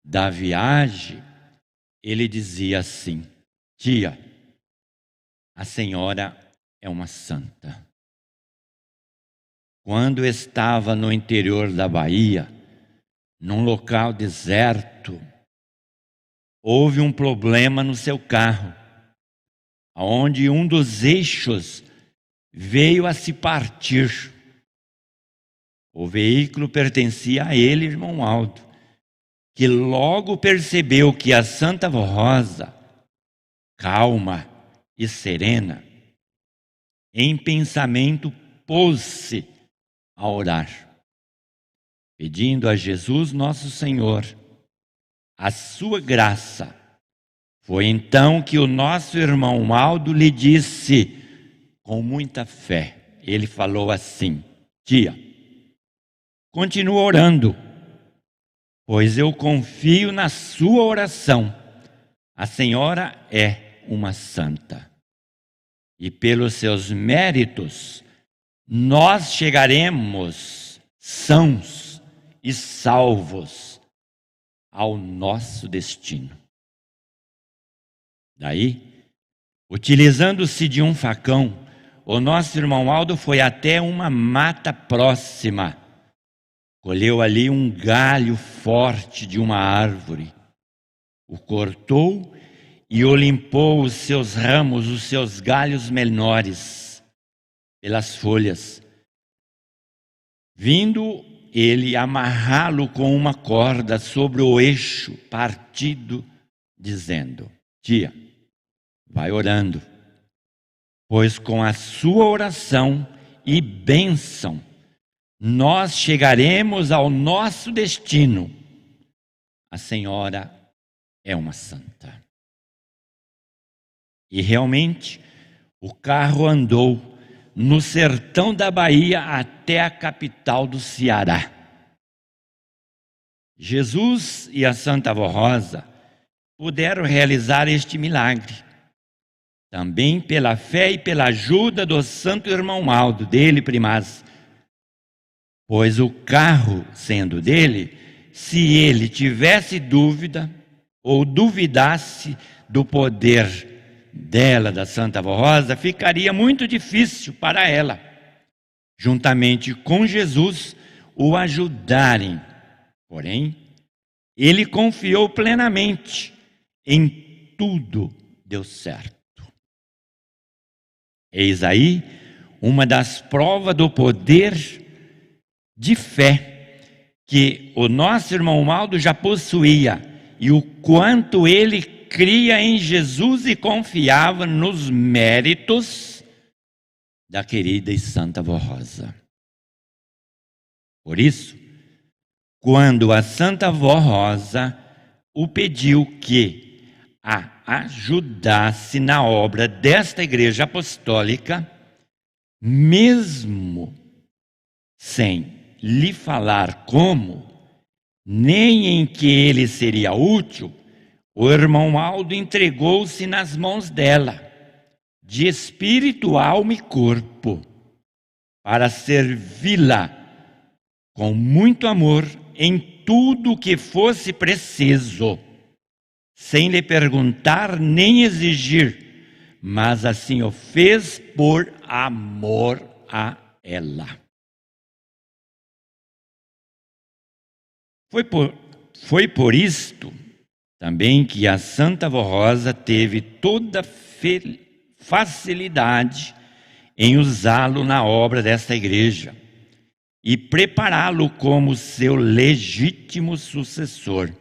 da viagem, ele dizia assim: tia, a senhora é uma santa. Quando estava no interior da Bahia, num local deserto, houve um problema no seu carro, onde um dos eixos veio a se partir. O veículo pertencia a ele, irmão Aldo, que logo percebeu que a Santa Vó Rosa, calma e serena, em pensamento pôs-se a orar, pedindo a Jesus nosso Senhor a sua graça. Foi então que o nosso irmão Aldo lhe disse, com muita fé, ele falou assim: tia, continua orando, pois eu confio na sua oração. A senhora é uma santa. E pelos seus méritos, nós chegaremos sãos e salvos ao nosso destino. Daí, utilizando-se de um facão, o nosso irmão Aldo foi até uma mata próxima. Colheu ali um galho forte de uma árvore, o cortou e o limpou os seus ramos, os seus galhos menores, pelas folhas, vindo ele amarrá-lo com uma corda sobre o eixo partido, dizendo: tia, vai orando, pois com a sua oração e bênção, nós chegaremos ao nosso destino. A senhora é uma santa. E realmente, o carro andou no sertão da Bahia até a capital do Ceará. Jesus e a Santa Vó Rosa puderam realizar este milagre, também pela fé e pela ajuda do santo irmão Aldo, dele primaz. Pois o carro, sendo dele, se ele tivesse dúvida ou duvidasse do poder dela, da Santa Vó Rosa, ficaria muito difícil para ela, juntamente com Jesus, o ajudarem. Porém, ele confiou plenamente, em tudo deu certo. Eis aí uma das provas do poder de fé que o nosso irmão Aldo já possuía, e o quanto ele cria em Jesus e confiava nos méritos da querida e Santa Vó Rosa. Por isso, quando a Santa Vó Rosa o pediu que a ajudasse na obra desta igreja apostólica, mesmo sem lhe falar como, nem em que ele seria útil, o irmão Aldo entregou-se nas mãos dela, de espírito, alma e corpo, para servi-la com muito amor em tudo o que fosse preciso, sem lhe perguntar nem exigir, mas assim o fez por amor a ela. Foi por isto também que a Santa Avó Rosa teve toda facilidade em usá-lo na obra desta igreja e prepará-lo como seu legítimo sucessor,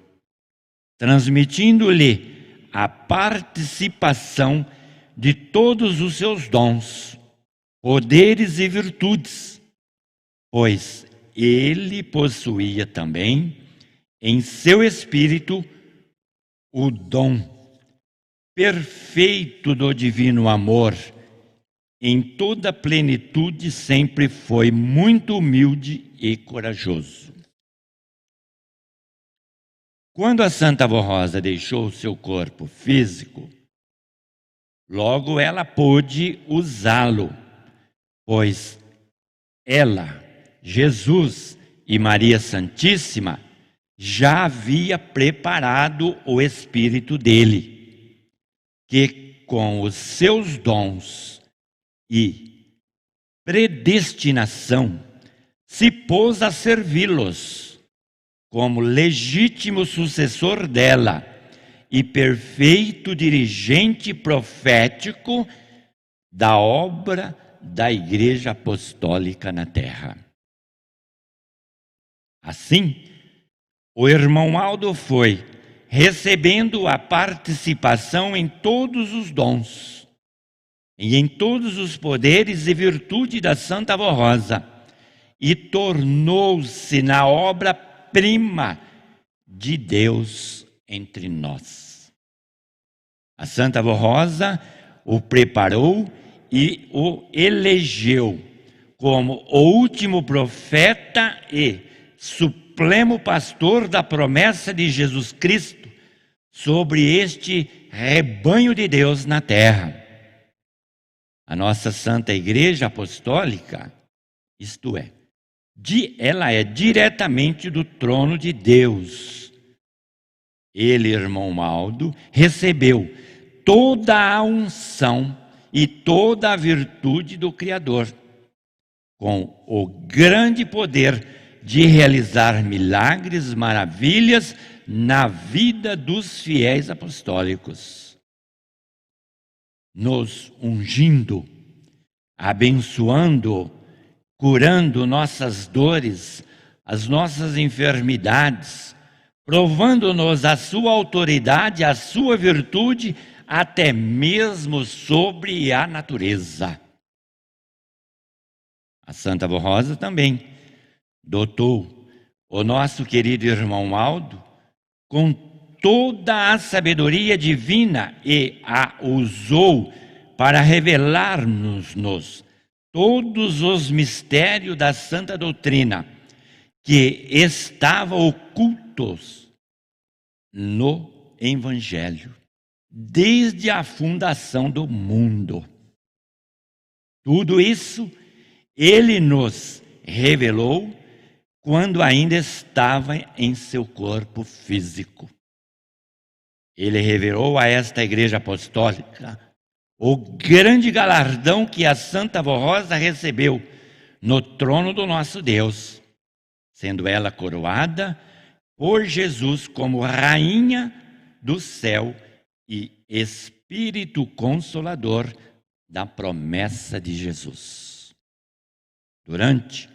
transmitindo-lhe a participação de todos os seus dons, poderes e virtudes, pois ele possuía também em seu espírito o dom perfeito do divino amor. Em toda a plenitude sempre foi muito humilde e corajoso. Quando a Santa Avó Rosa deixou o seu corpo físico, logo ela pôde usá-lo, pois ela, Jesus e Maria Santíssima já havia preparado o espírito dele, que com os seus dons e predestinação se pôs a servi-los como legítimo sucessor dela e perfeito dirigente profético da obra da Igreja Apostólica na Terra. Assim, o irmão Aldo foi recebendo a participação em todos os dons e em todos os poderes e virtude da Santa Avó Rosa, e tornou-se na obra-prima de Deus entre nós. A Santa Avó Rosa o preparou e o elegeu como o último profeta e supremo pastor da promessa de Jesus Cristo sobre este rebanho de Deus na terra. A nossa Santa Igreja Apostólica, isto é, ela é diretamente do trono de Deus. Ele, irmão Aldo, recebeu toda a unção e toda a virtude do Criador, com o grande poder de realizar milagres, maravilhas na vida dos fiéis apostólicos, nos ungindo, abençoando, curando nossas dores, as nossas enfermidades, provando-nos a sua autoridade, a sua virtude, até mesmo sobre a natureza. A Santa Avó Rosa também dotou o nosso querido irmão Aldo com toda a sabedoria divina e a usou para revelar-nos todos os mistérios da santa doutrina que estavam ocultos no Evangelho desde a fundação do mundo. Tudo isso ele nos revelou quando ainda estava em seu corpo físico. Ele revelou a esta Igreja Apostólica o grande galardão que a Santa Avó Rosa recebeu no trono do nosso Deus, sendo ela coroada por Jesus como Rainha do céu e Espírito Consolador da promessa de Jesus. Durante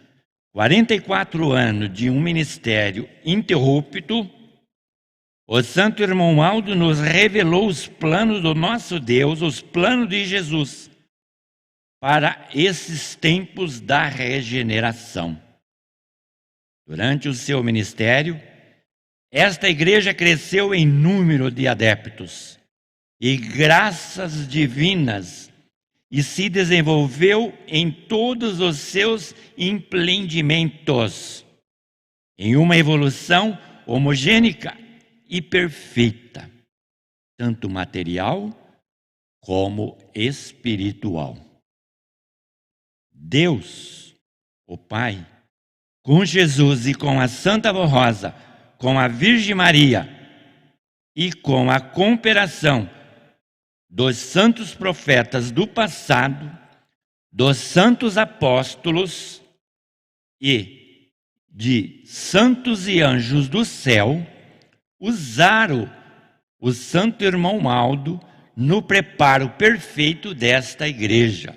44 anos de um ministério interrupto, o Santo Irmão Aldo nos revelou os planos do nosso Deus, os planos de Jesus, para esses tempos da regeneração. Durante o seu ministério, esta igreja cresceu em número de adeptos, e graças divinas e se desenvolveu em todos os seus empreendimentos, em uma evolução homogênea e perfeita, tanto material como espiritual. Deus, o Pai, com Jesus e com a Santa Rosa, com a Virgem Maria e com a cooperação dos santos profetas do passado, dos santos apóstolos e de santos e anjos do céu, usaram o santo irmão Maldo no preparo perfeito desta igreja,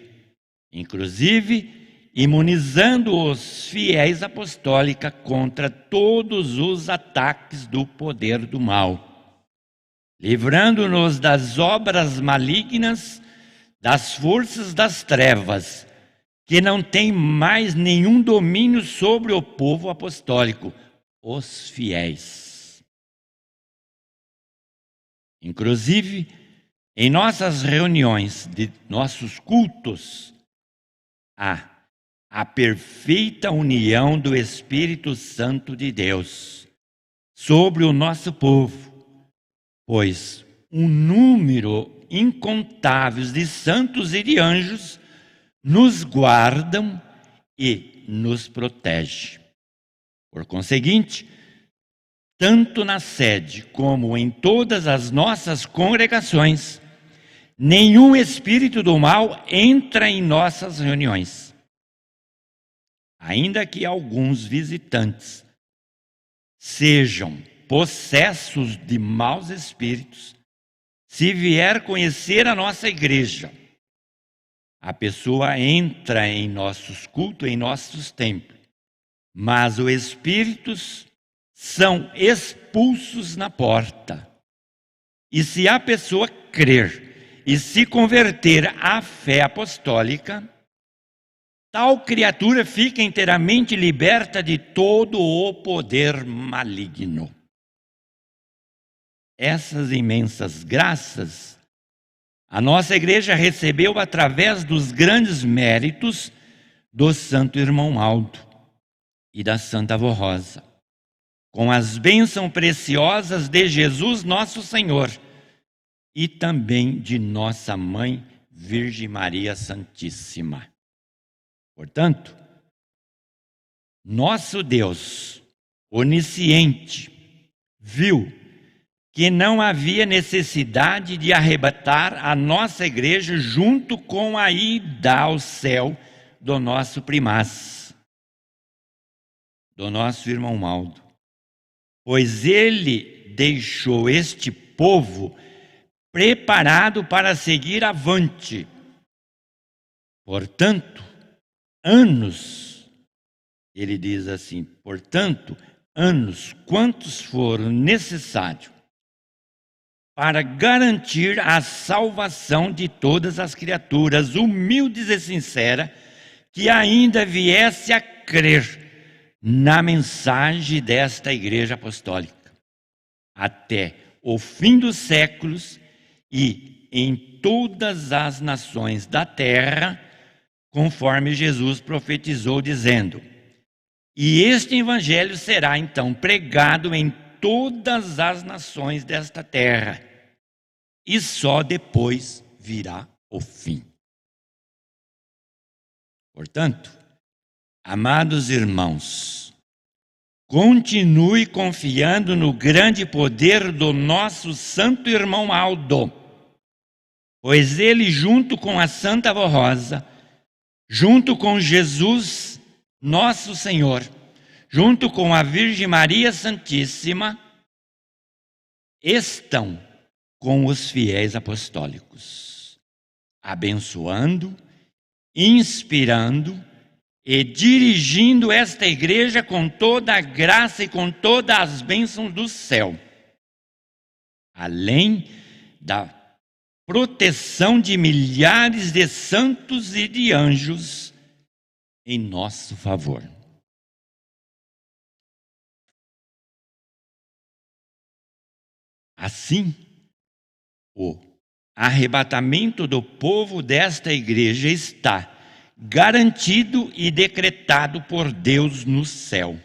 inclusive imunizando os fiéis apostólicos contra todos os ataques do poder do mal, livrando-nos das obras malignas, das forças das trevas, que não têm mais nenhum domínio sobre o povo apostólico, os fiéis. Inclusive, em nossas reuniões, de nossos cultos, há a perfeita união do Espírito Santo de Deus sobre o nosso povo, pois um número incontável de santos e de anjos nos guardam e nos protege. Por conseguinte, tanto na sede como em todas as nossas congregações, nenhum espírito do mal entra em nossas reuniões. Ainda que alguns visitantes sejam possessos de maus espíritos, se vier conhecer a nossa igreja, a pessoa entra em nossos cultos, em nossos templos, mas os espíritos são expulsos na porta. E se a pessoa crer e se converter à fé apostólica, tal criatura fica inteiramente liberta de todo o poder maligno. Essas imensas graças a nossa igreja recebeu através dos grandes méritos do Santo Irmão Maldo e da Santa Avó Rosa, com as bênçãos preciosas de Jesus nosso Senhor e também de nossa Mãe Virgem Maria Santíssima. Portanto, nosso Deus onisciente viu que não havia necessidade de arrebatar a nossa igreja junto com a ida ao céu do nosso primaz, do nosso irmão Maldo, pois ele deixou este povo preparado para seguir avante. Portanto, ele diz assim, portanto, anos quantos foram necessários para garantir a salvação de todas as criaturas humildes e sinceras que ainda viesse a crer na mensagem desta Igreja Apostólica, até o fim dos séculos e em todas as nações da terra, conforme Jesus profetizou, dizendo: e este evangelho será então pregado em todas as nações desta terra, e só depois virá o fim. Portanto, amados irmãos, continue confiando no grande poder do nosso santo irmão Maldo, pois ele, junto com a Santa Avó Rosa, junto com Jesus, nosso Senhor, junto com a Virgem Maria Santíssima, estão com os fiéis apostólicos, abençoando, inspirando e dirigindo esta igreja com toda a graça e com todas as bênçãos do céu, além da proteção de milhares de santos e de anjos em nosso favor. Assim, o arrebatamento do povo desta igreja está garantido e decretado por Deus no céu.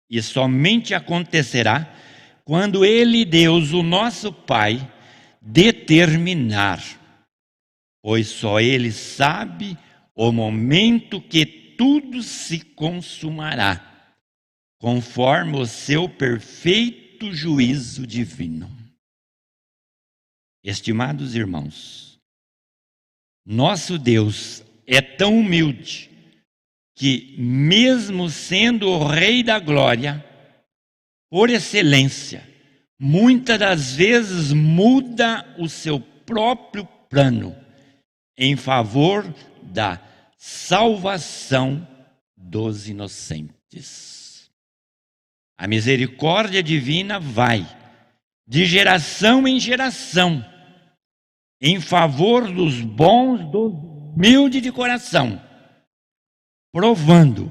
E somente acontecerá quando Ele, Deus, o nosso Pai, determinar, pois só Ele sabe o momento que tudo se consumará, conforme o seu perfeito juízo divino. Estimados irmãos, nosso Deus é tão humilde que, mesmo sendo o Rei da Glória, por excelência, muitas das vezes muda o seu próprio plano em favor da salvação dos inocentes. A misericórdia divina vai de geração em geração em favor dos bons, dos humildes de coração, provando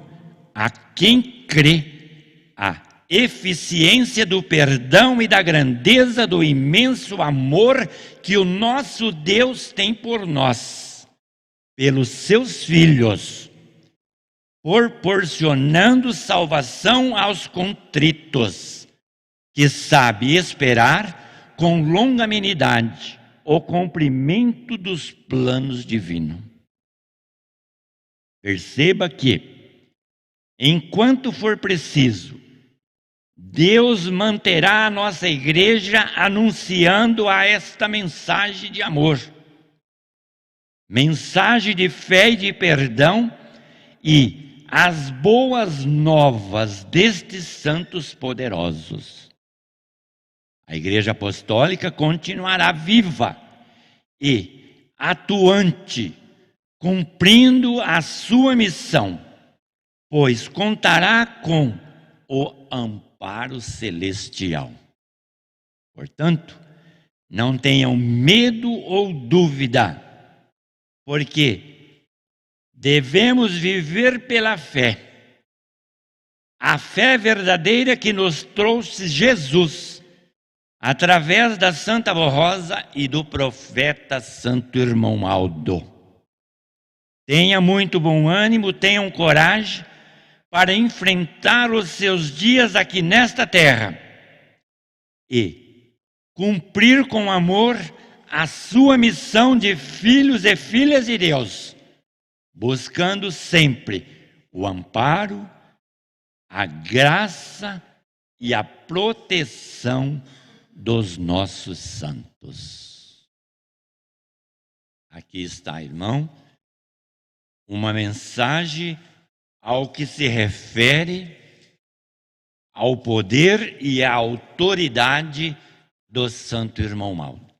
a quem crê a eficiência do perdão e da grandeza do imenso amor que o nosso Deus tem por nós, pelos seus filhos, proporcionando salvação aos contritos, que sabe esperar com longanimidade o cumprimento dos planos divinos. Perceba que, enquanto for preciso, Deus manterá a nossa igreja anunciando a esta mensagem de amor, mensagem de fé e de perdão e as boas novas destes santos poderosos. A Igreja Apostólica continuará viva e atuante, cumprindo a sua missão, pois contará com o amparo celestial. Portanto, não tenham medo ou dúvida, porque devemos viver pela fé. A fé verdadeira que nos trouxe Jesus, através da Santa Avó Rosa e do profeta Santo Irmão Aldo. Tenha muito bom ânimo, tenham coragem para enfrentar os seus dias aqui nesta terra e cumprir com amor a sua missão de filhos e filhas de Deus, buscando sempre o amparo, a graça e a proteção dos nossos santos. Aqui está, irmão, uma mensagem ao que se refere ao poder e à autoridade do Santo Irmão Aldo.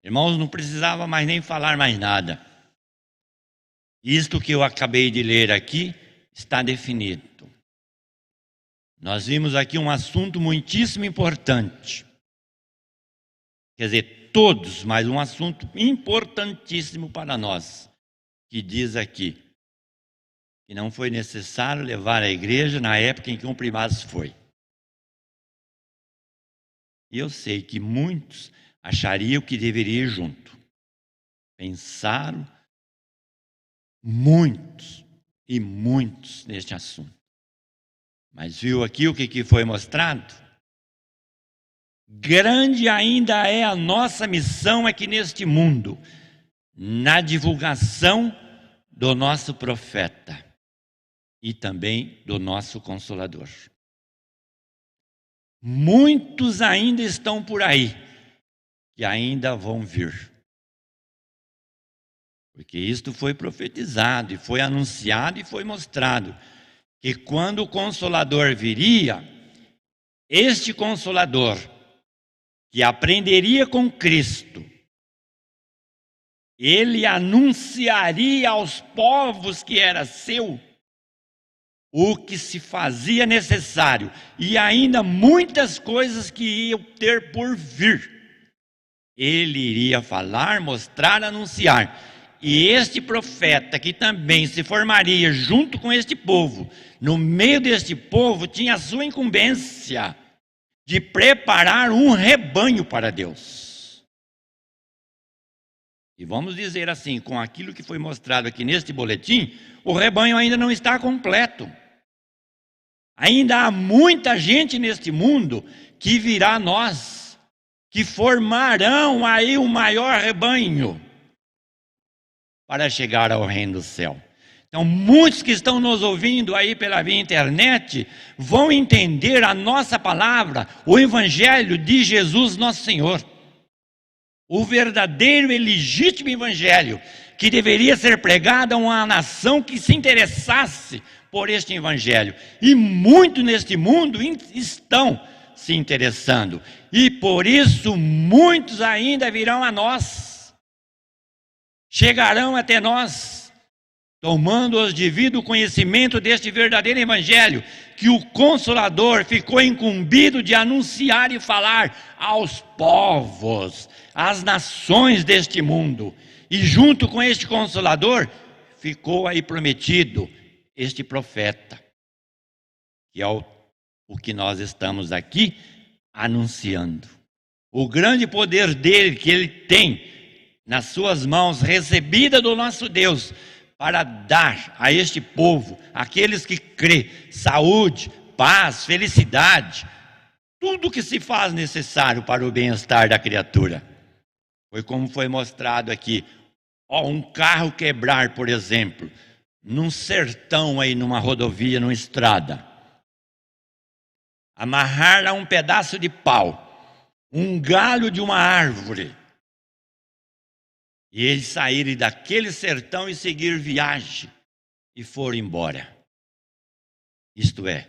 Irmãos, não precisava mais nem falar mais nada. Isto que eu acabei de ler aqui está definido. Nós vimos aqui um assunto muitíssimo importante. Quer dizer, todos, mas um assunto importantíssimo para nós, que diz aqui que não foi necessário levar a igreja na época em que o primaz foi. E eu sei que muitos achariam que deveria ir junto. Pensaram muitos e muitos neste assunto. Mas viu aqui o que foi mostrado? Grande ainda é a nossa missão aqui neste mundo, na divulgação do nosso profeta e também do nosso Consolador. Muitos ainda estão por aí, que ainda vão vir. Porque isto foi profetizado, e foi anunciado, e foi mostrado, que quando o Consolador viria, este Consolador, que aprenderia com Cristo, ele anunciaria aos povos que era seu o que se fazia necessário e ainda muitas coisas que iam ter por vir. Ele iria falar, mostrar, anunciar. E este profeta que também se formaria junto com este povo, no meio deste povo, tinha a sua incumbência de preparar um rebanho para Deus. E vamos dizer assim, com aquilo que foi mostrado aqui neste boletim, o rebanho ainda não está completo. Ainda há muita gente neste mundo que virá a nós, que formarão aí o maior rebanho para chegar ao reino do céu. Então, muitos que estão nos ouvindo aí pela via internet vão entender a nossa palavra, o Evangelho de Jesus nosso Senhor. O verdadeiro e legítimo Evangelho, que deveria ser pregado a uma nação que se interessasse por este Evangelho. E muitos neste mundo estão se interessando. E por isso muitos ainda virão a nós. Chegarão até nós, tomando os devido conhecimento deste verdadeiro Evangelho, que o Consolador ficou incumbido de anunciar e falar aos povos, às nações deste mundo. E junto com este Consolador, ficou aí prometido este profeta, que é o que nós estamos aqui anunciando. O grande poder dele, que ele tem nas suas mãos, recebida do nosso Deus, para dar a este povo, aqueles que crê, saúde, paz, felicidade, tudo o que se faz necessário para o bem-estar da criatura. Foi como foi mostrado aqui. Um carro quebrar, por exemplo, num sertão aí, numa rodovia, numa estrada. Amarrar a um pedaço de pau, um galho de uma árvore, e eles saírem daquele sertão e seguir viagem, e foram embora. Isto é,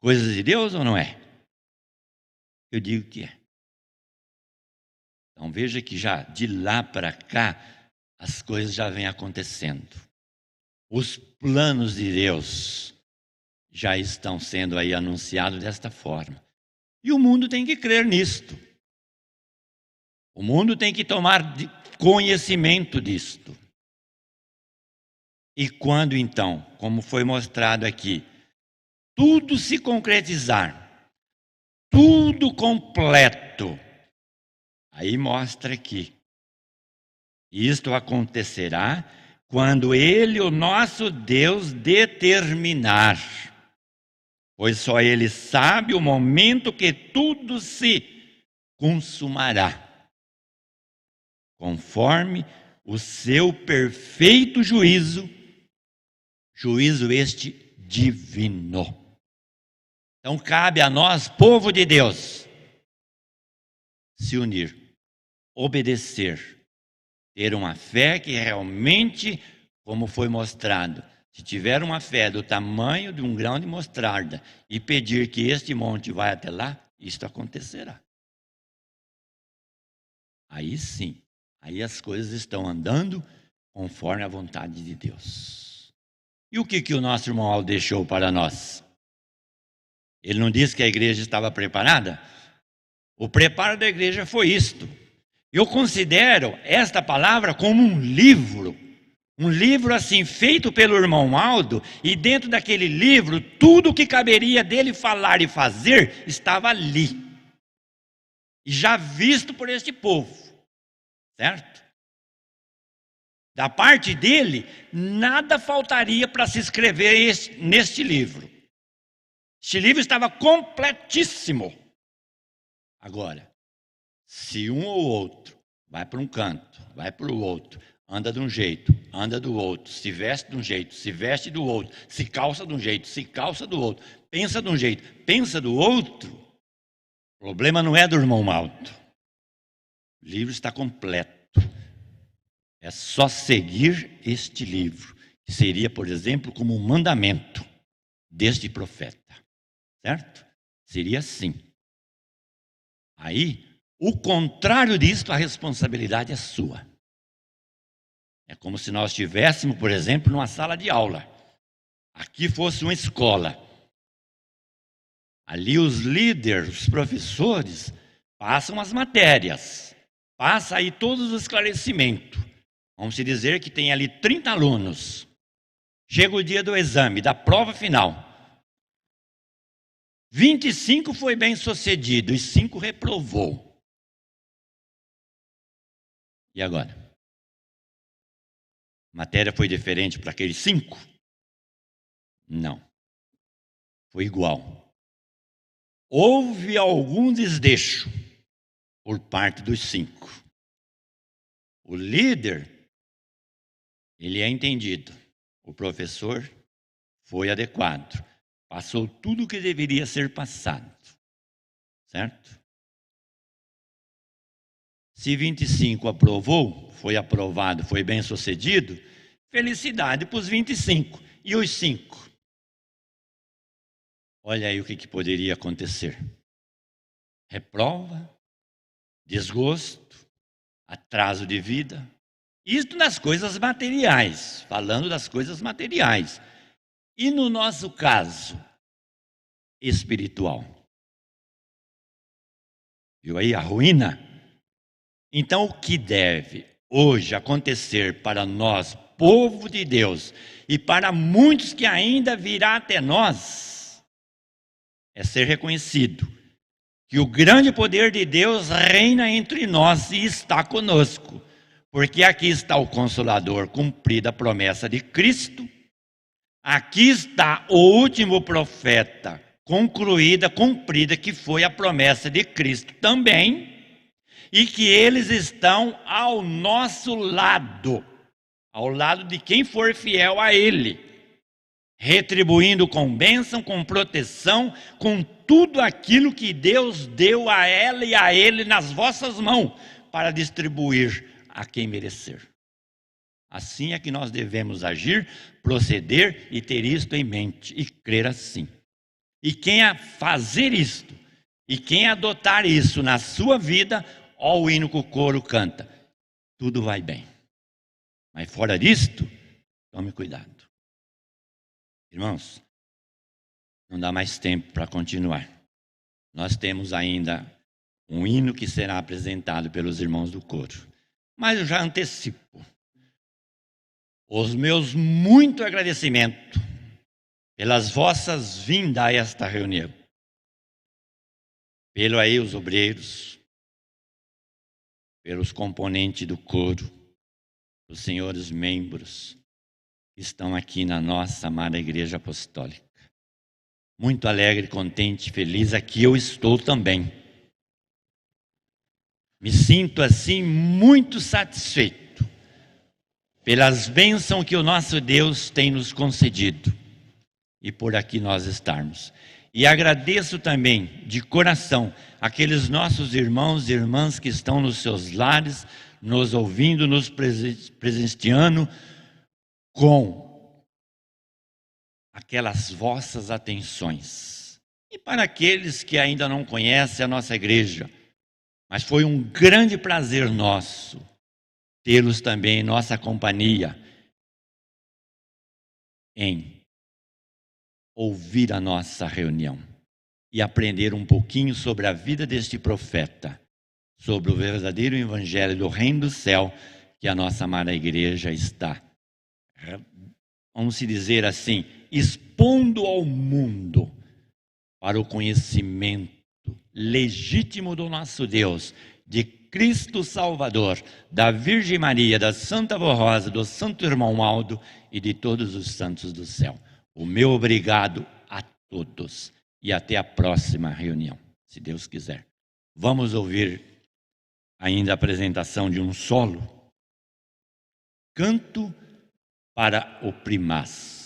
coisa de Deus ou não é? Eu digo que é. Então veja que já de lá para cá, as coisas já vêm acontecendo. Os planos de Deus já estão sendo aí anunciados desta forma. E o mundo tem que crer nisto. O mundo tem que tomar conhecimento disto. E quando então, como foi mostrado aqui, tudo se concretizar, tudo completo, aí mostra aqui, isto acontecerá quando Ele, o nosso Deus, determinar, pois só Ele sabe o momento que tudo se consumará, conforme o seu perfeito juízo este divino. Então cabe a nós, povo de Deus, se unir, obedecer, ter uma fé que realmente, como foi mostrado, se tiver uma fé do tamanho de um grão de mostarda e pedir que este monte vá até lá, isto acontecerá. Aí sim, aí as coisas estão andando conforme a vontade de Deus. E o que o nosso irmão Aldo deixou para nós? Ele não disse que a igreja estava preparada? O preparo da igreja foi isto. Eu considero esta palavra como um livro assim feito pelo irmão Aldo, e dentro daquele livro, tudo o que caberia dele falar e fazer estava ali. E já visto por este povo, certo? Da parte dele, nada faltaria para se escrever neste livro. Este livro estava completíssimo. Agora, se um ou outro vai para um canto, vai para o outro, anda de um jeito, anda do outro, se veste de um jeito, se veste do outro, se calça de um jeito, se calça do outro, pensa de um jeito, pensa do outro, o problema não é do irmão Aldo. O livro está completo. É só seguir este livro, que seria, por exemplo, como um mandamento deste profeta. Certo? Seria assim. Aí, o contrário disto, a responsabilidade é sua. É como se nós estivéssemos, por exemplo, numa sala de aula. Aqui fosse uma escola. Ali os líderes, os professores, passam as matérias. Passa aí todos os esclarecimentos. Vamos dizer que tem ali 30 alunos. Chega o dia do exame, da prova final. 25 foi bem sucedido e 5 reprovou. E agora? A matéria foi diferente para aqueles 5? Não. Foi igual. Houve algum desdeixo por parte dos 5. O líder, ele é entendido. O professor foi adequado. Passou tudo o que deveria ser passado. Certo? Se 25 aprovou, foi aprovado, foi bem sucedido, felicidade para os 25. E os 5? Olha aí o que poderia acontecer. Reprova, desgosto, atraso de vida. Isto nas coisas materiais, falando das coisas materiais. E no nosso caso, espiritual. Viu aí a ruína? Então, o que deve hoje acontecer para nós, povo de Deus, e para muitos que ainda virá até nós, é ser reconhecido que o grande poder de Deus reina entre nós e está conosco, porque aqui está o Consolador, cumprida a promessa de Cristo, aqui está o último profeta, concluída, cumprida, que foi a promessa de Cristo também, e que eles estão ao nosso lado, ao lado de quem for fiel a Ele, retribuindo com bênção, com proteção, com tudo aquilo que Deus deu a ela e a ele nas vossas mãos, para distribuir a quem merecer. Assim é que nós devemos agir, proceder e ter isto em mente, e crer assim. E quem fazer isto, e quem adotar isso na sua vida, ó o hino que o coro canta, tudo vai bem. Mas fora disto, tome cuidado. Irmãos, não dá mais tempo para continuar. Nós temos ainda um hino que será apresentado pelos irmãos do coro. Mas eu já antecipo os meus muito agradecimento pelas vossas vindas a esta reunião. Pelo aí os obreiros, pelos componentes do coro, os senhores membros que estão aqui na nossa amada Igreja Apostólica. Muito alegre, contente, feliz, aqui eu estou também. Me sinto assim muito satisfeito pelas bênçãos que o nosso Deus tem nos concedido e por aqui nós estarmos. E agradeço também de coração aqueles nossos irmãos e irmãs que estão nos seus lares, nos ouvindo, nos presenciando com aquelas vossas atenções. E para aqueles que ainda não conhecem a nossa igreja, mas foi um grande prazer nosso tê-los também em nossa companhia, em ouvir a nossa reunião e aprender um pouquinho sobre a vida deste profeta, sobre o verdadeiro evangelho do reino do céu que a nossa amada igreja está, vamos se dizer assim, expondo ao mundo para o conhecimento legítimo do nosso Deus, de Cristo Salvador, da Virgem Maria, da Santa Avó Rosa, do Santo Irmão Aldo e de todos os santos do céu. O meu obrigado a todos e até a próxima reunião, se Deus quiser. Vamos ouvir ainda a apresentação de um solo, Canto para o Primaz.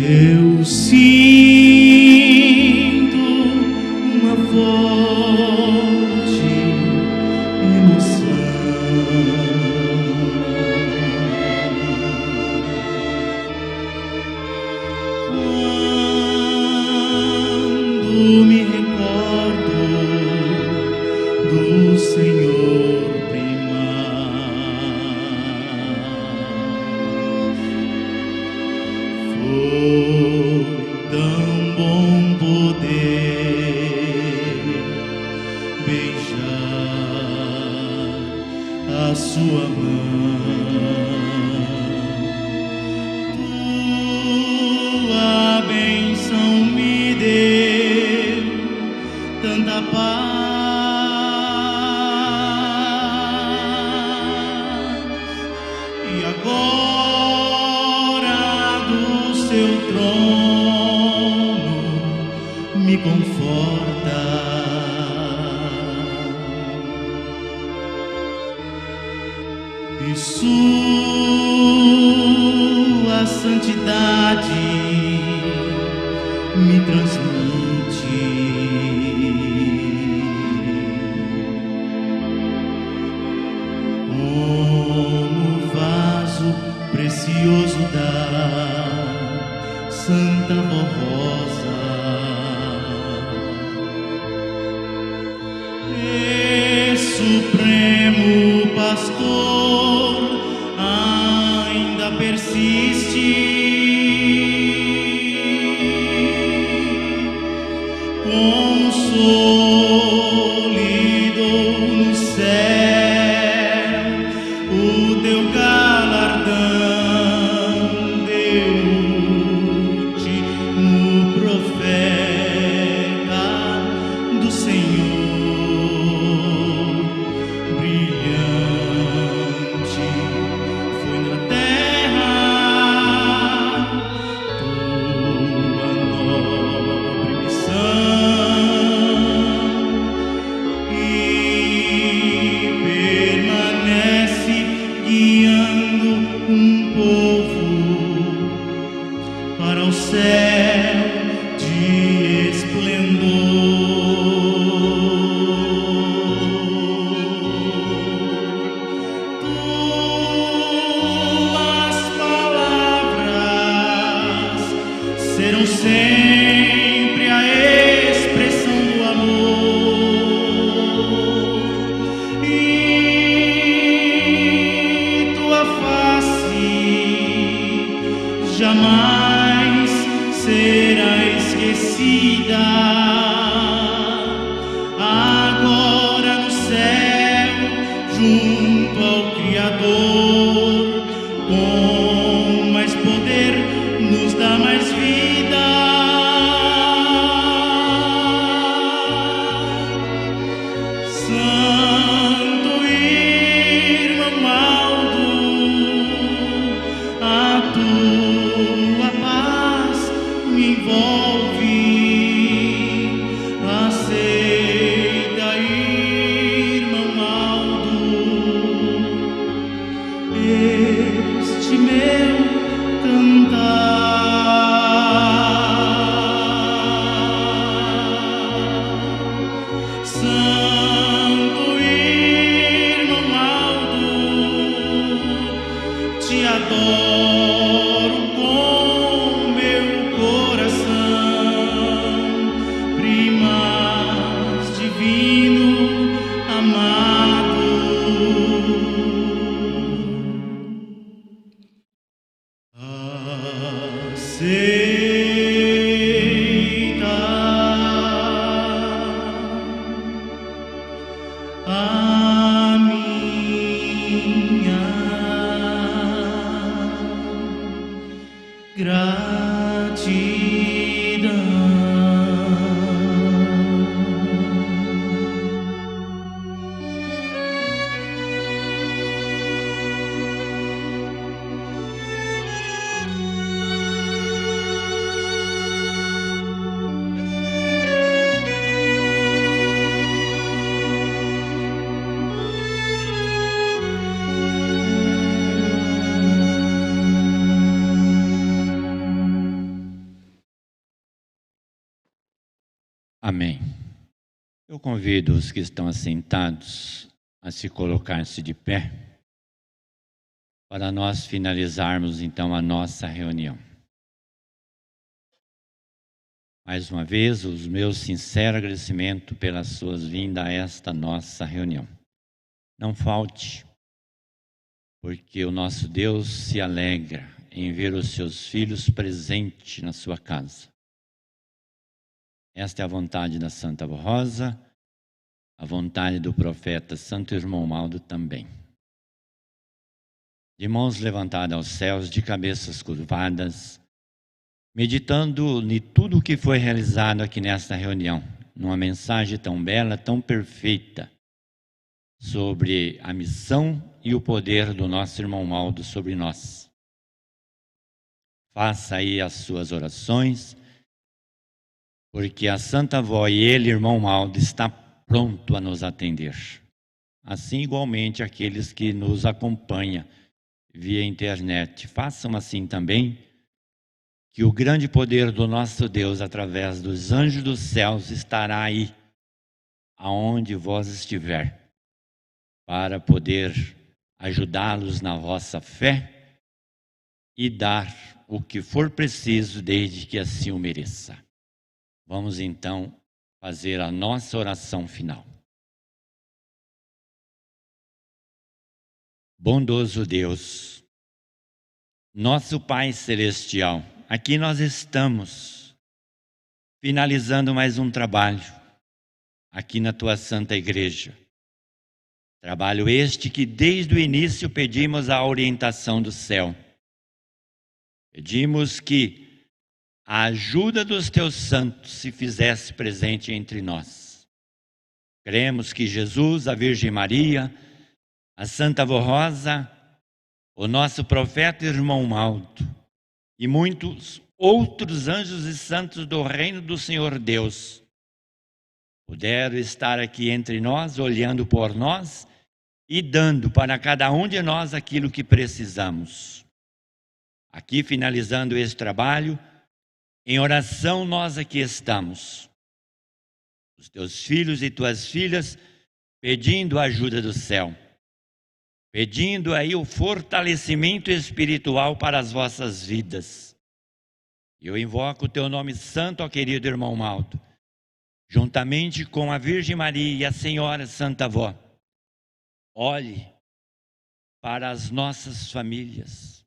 Eu sinto uma forte emoção quando me recordo do Senhor primaz. Foi tão bom poder beijar a sua mão. Tua bênção me deu tanta paz, e agora do seu trono me conforta. E sua santidade me transmite como vaso precioso da Santa Rosa. E Supremo Pastor ainda persiste consolido no céu o teu galardão, deu-te no profeta do Senhor. Brilhante foi na terra tua nobre missão, e permanece guiando um povo para o céu de esplendor. Tuas palavras serão sempre a expressão do amor, e tua face jamais será esquecida. Agora no céu, junto ao Criador, com mais poder nos dá mais vida. Santo irmão Aldo, a tua paz me envolve. Aceita, irmão Aldo, este meu cantar. Santo irmão Aldo, te adoro com meu coração, primaz divino amado. Aceita a minha Amém. Eu convido os que estão assentados a se colocar-se de pé para nós finalizarmos então a nossa reunião. Mais uma vez, o meu sincero agradecimento pelas suas vindas a esta nossa reunião. Não falte, porque o nosso Deus se alegra em ver os seus filhos presentes na sua casa. Esta é a vontade da Santa Avó Rosa, a vontade do profeta Santo Irmão Maldo também. De mãos levantadas aos céus, de cabeças curvadas, meditando em tudo o que foi realizado aqui nesta reunião, numa mensagem tão bela, tão perfeita, sobre a missão e o poder do nosso irmão Maldo sobre nós. Faça aí as suas orações, porque a Santa Avó e ele, irmão Maldo, está pronto a nos atender. Assim, igualmente, aqueles que nos acompanham via internet, façam assim também, que o grande poder do nosso Deus, através dos anjos dos céus, estará aí, aonde vós estiver, para poder ajudá-los na vossa fé e dar o que for preciso, desde que assim o mereça. Vamos então fazer a nossa oração final. Bondoso Deus, nosso Pai Celestial, aqui nós estamos finalizando mais um trabalho aqui na Tua Santa Igreja. Trabalho este que desde o início pedimos a orientação do céu. Pedimos que a ajuda dos Teus santos se fizesse presente entre nós. Cremos que Jesus, a Virgem Maria, a Santa Avó Rosa, o nosso profeta irmão Maldo e muitos outros anjos e santos do reino do Senhor Deus puderam estar aqui entre nós, olhando por nós e dando para cada um de nós aquilo que precisamos. Aqui, finalizando esse trabalho, em oração nós aqui estamos. Os teus filhos e tuas filhas pedindo a ajuda do céu, pedindo aí o fortalecimento espiritual para as vossas vidas. Eu invoco o teu nome santo, ó querido irmão Maldo, juntamente com a Virgem Maria e a Senhora Santa Avó. Olhe para as nossas famílias,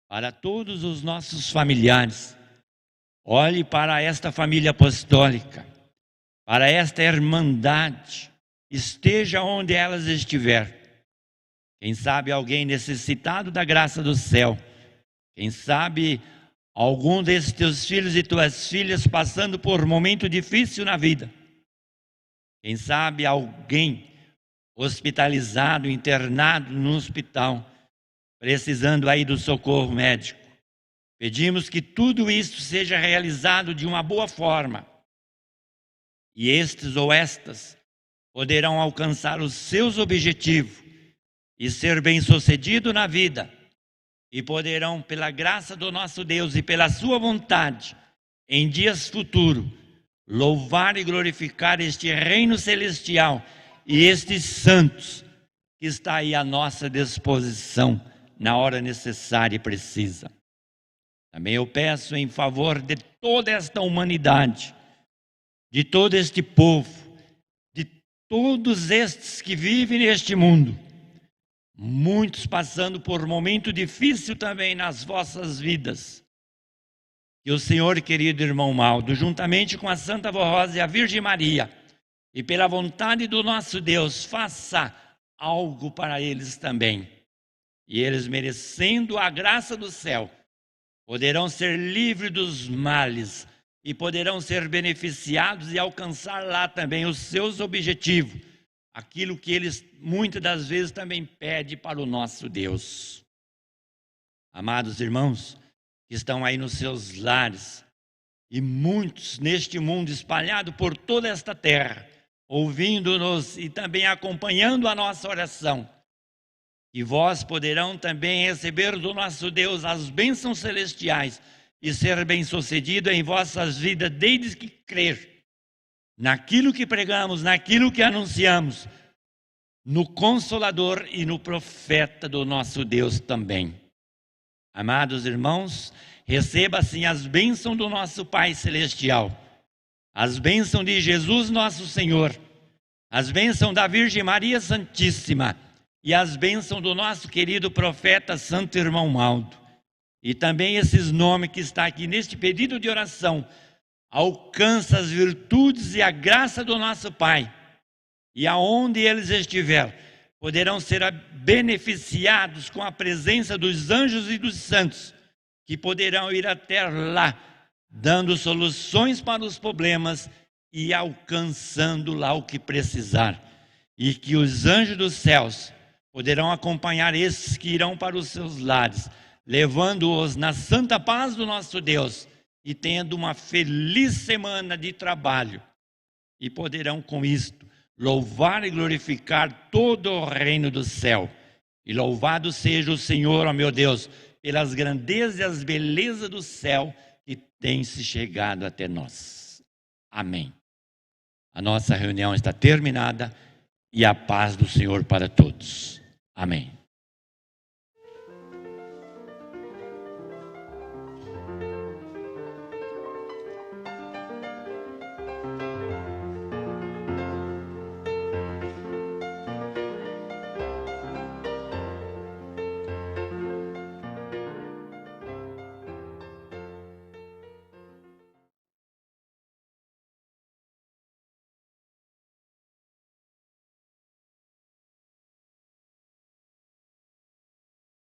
para todos os nossos familiares. Olhe para esta família apostólica, para esta irmandade, esteja onde elas estiver. Quem sabe alguém necessitado da graça do céu, quem sabe algum desses teus filhos e tuas filhas passando por um momento difícil na vida. Quem sabe alguém hospitalizado, internado no hospital, precisando aí do socorro médico. Pedimos que tudo isso seja realizado de uma boa forma. E estes ou estas poderão alcançar os seus objetivos e ser bem-sucedido na vida. E poderão, pela graça do nosso Deus e pela sua vontade, em dias futuros, louvar e glorificar este reino celestial e estes santos que está aí à nossa disposição na hora necessária e precisa. Também eu peço em favor de toda esta humanidade, de todo este povo, de todos estes que vivem neste mundo, muitos passando por um momento difícil também nas vossas vidas. Que o Senhor, querido irmão Maldo, juntamente com a Santa Avó Rosa e a Virgem Maria, e pela vontade do nosso Deus, faça algo para eles também. E eles, merecendo a graça do céu, poderão ser livres dos males e poderão ser beneficiados e alcançar lá também os seus objetivos, aquilo que eles muitas das vezes também pedem para o nosso Deus. Amados irmãos, que estão aí nos seus lares, e muitos neste mundo espalhado por toda esta terra, ouvindo-nos e também acompanhando a nossa oração, e vós poderão também receber do nosso Deus as bênçãos celestiais e ser bem-sucedido em vossas vidas, desde que crer naquilo que pregamos, naquilo que anunciamos, no Consolador e no profeta do nosso Deus também. Amados irmãos, receba assim as bênçãos do nosso Pai Celestial, as bênçãos de Jesus nosso Senhor, as bênçãos da Virgem Maria Santíssima e as bênçãos do nosso querido profeta Santo Irmão Maldo. E também esses nomes que está aqui neste pedido de oração, alcança as virtudes e a graça do nosso Pai. E aonde eles estiverem, poderão ser beneficiados com a presença dos anjos e dos santos, que poderão ir até lá, dando soluções para os problemas e alcançando lá o que precisar. E que os anjos dos céus poderão acompanhar esses que irão para os seus lares, levando-os na santa paz do nosso Deus e tendo uma feliz semana de trabalho. E poderão com isto louvar e glorificar todo o reino do céu. E louvado seja o Senhor, ó meu Deus, pelas grandezas e as belezas do céu que tem se chegado até nós. Amém. A nossa reunião está terminada e a paz do Senhor para todos. Amém.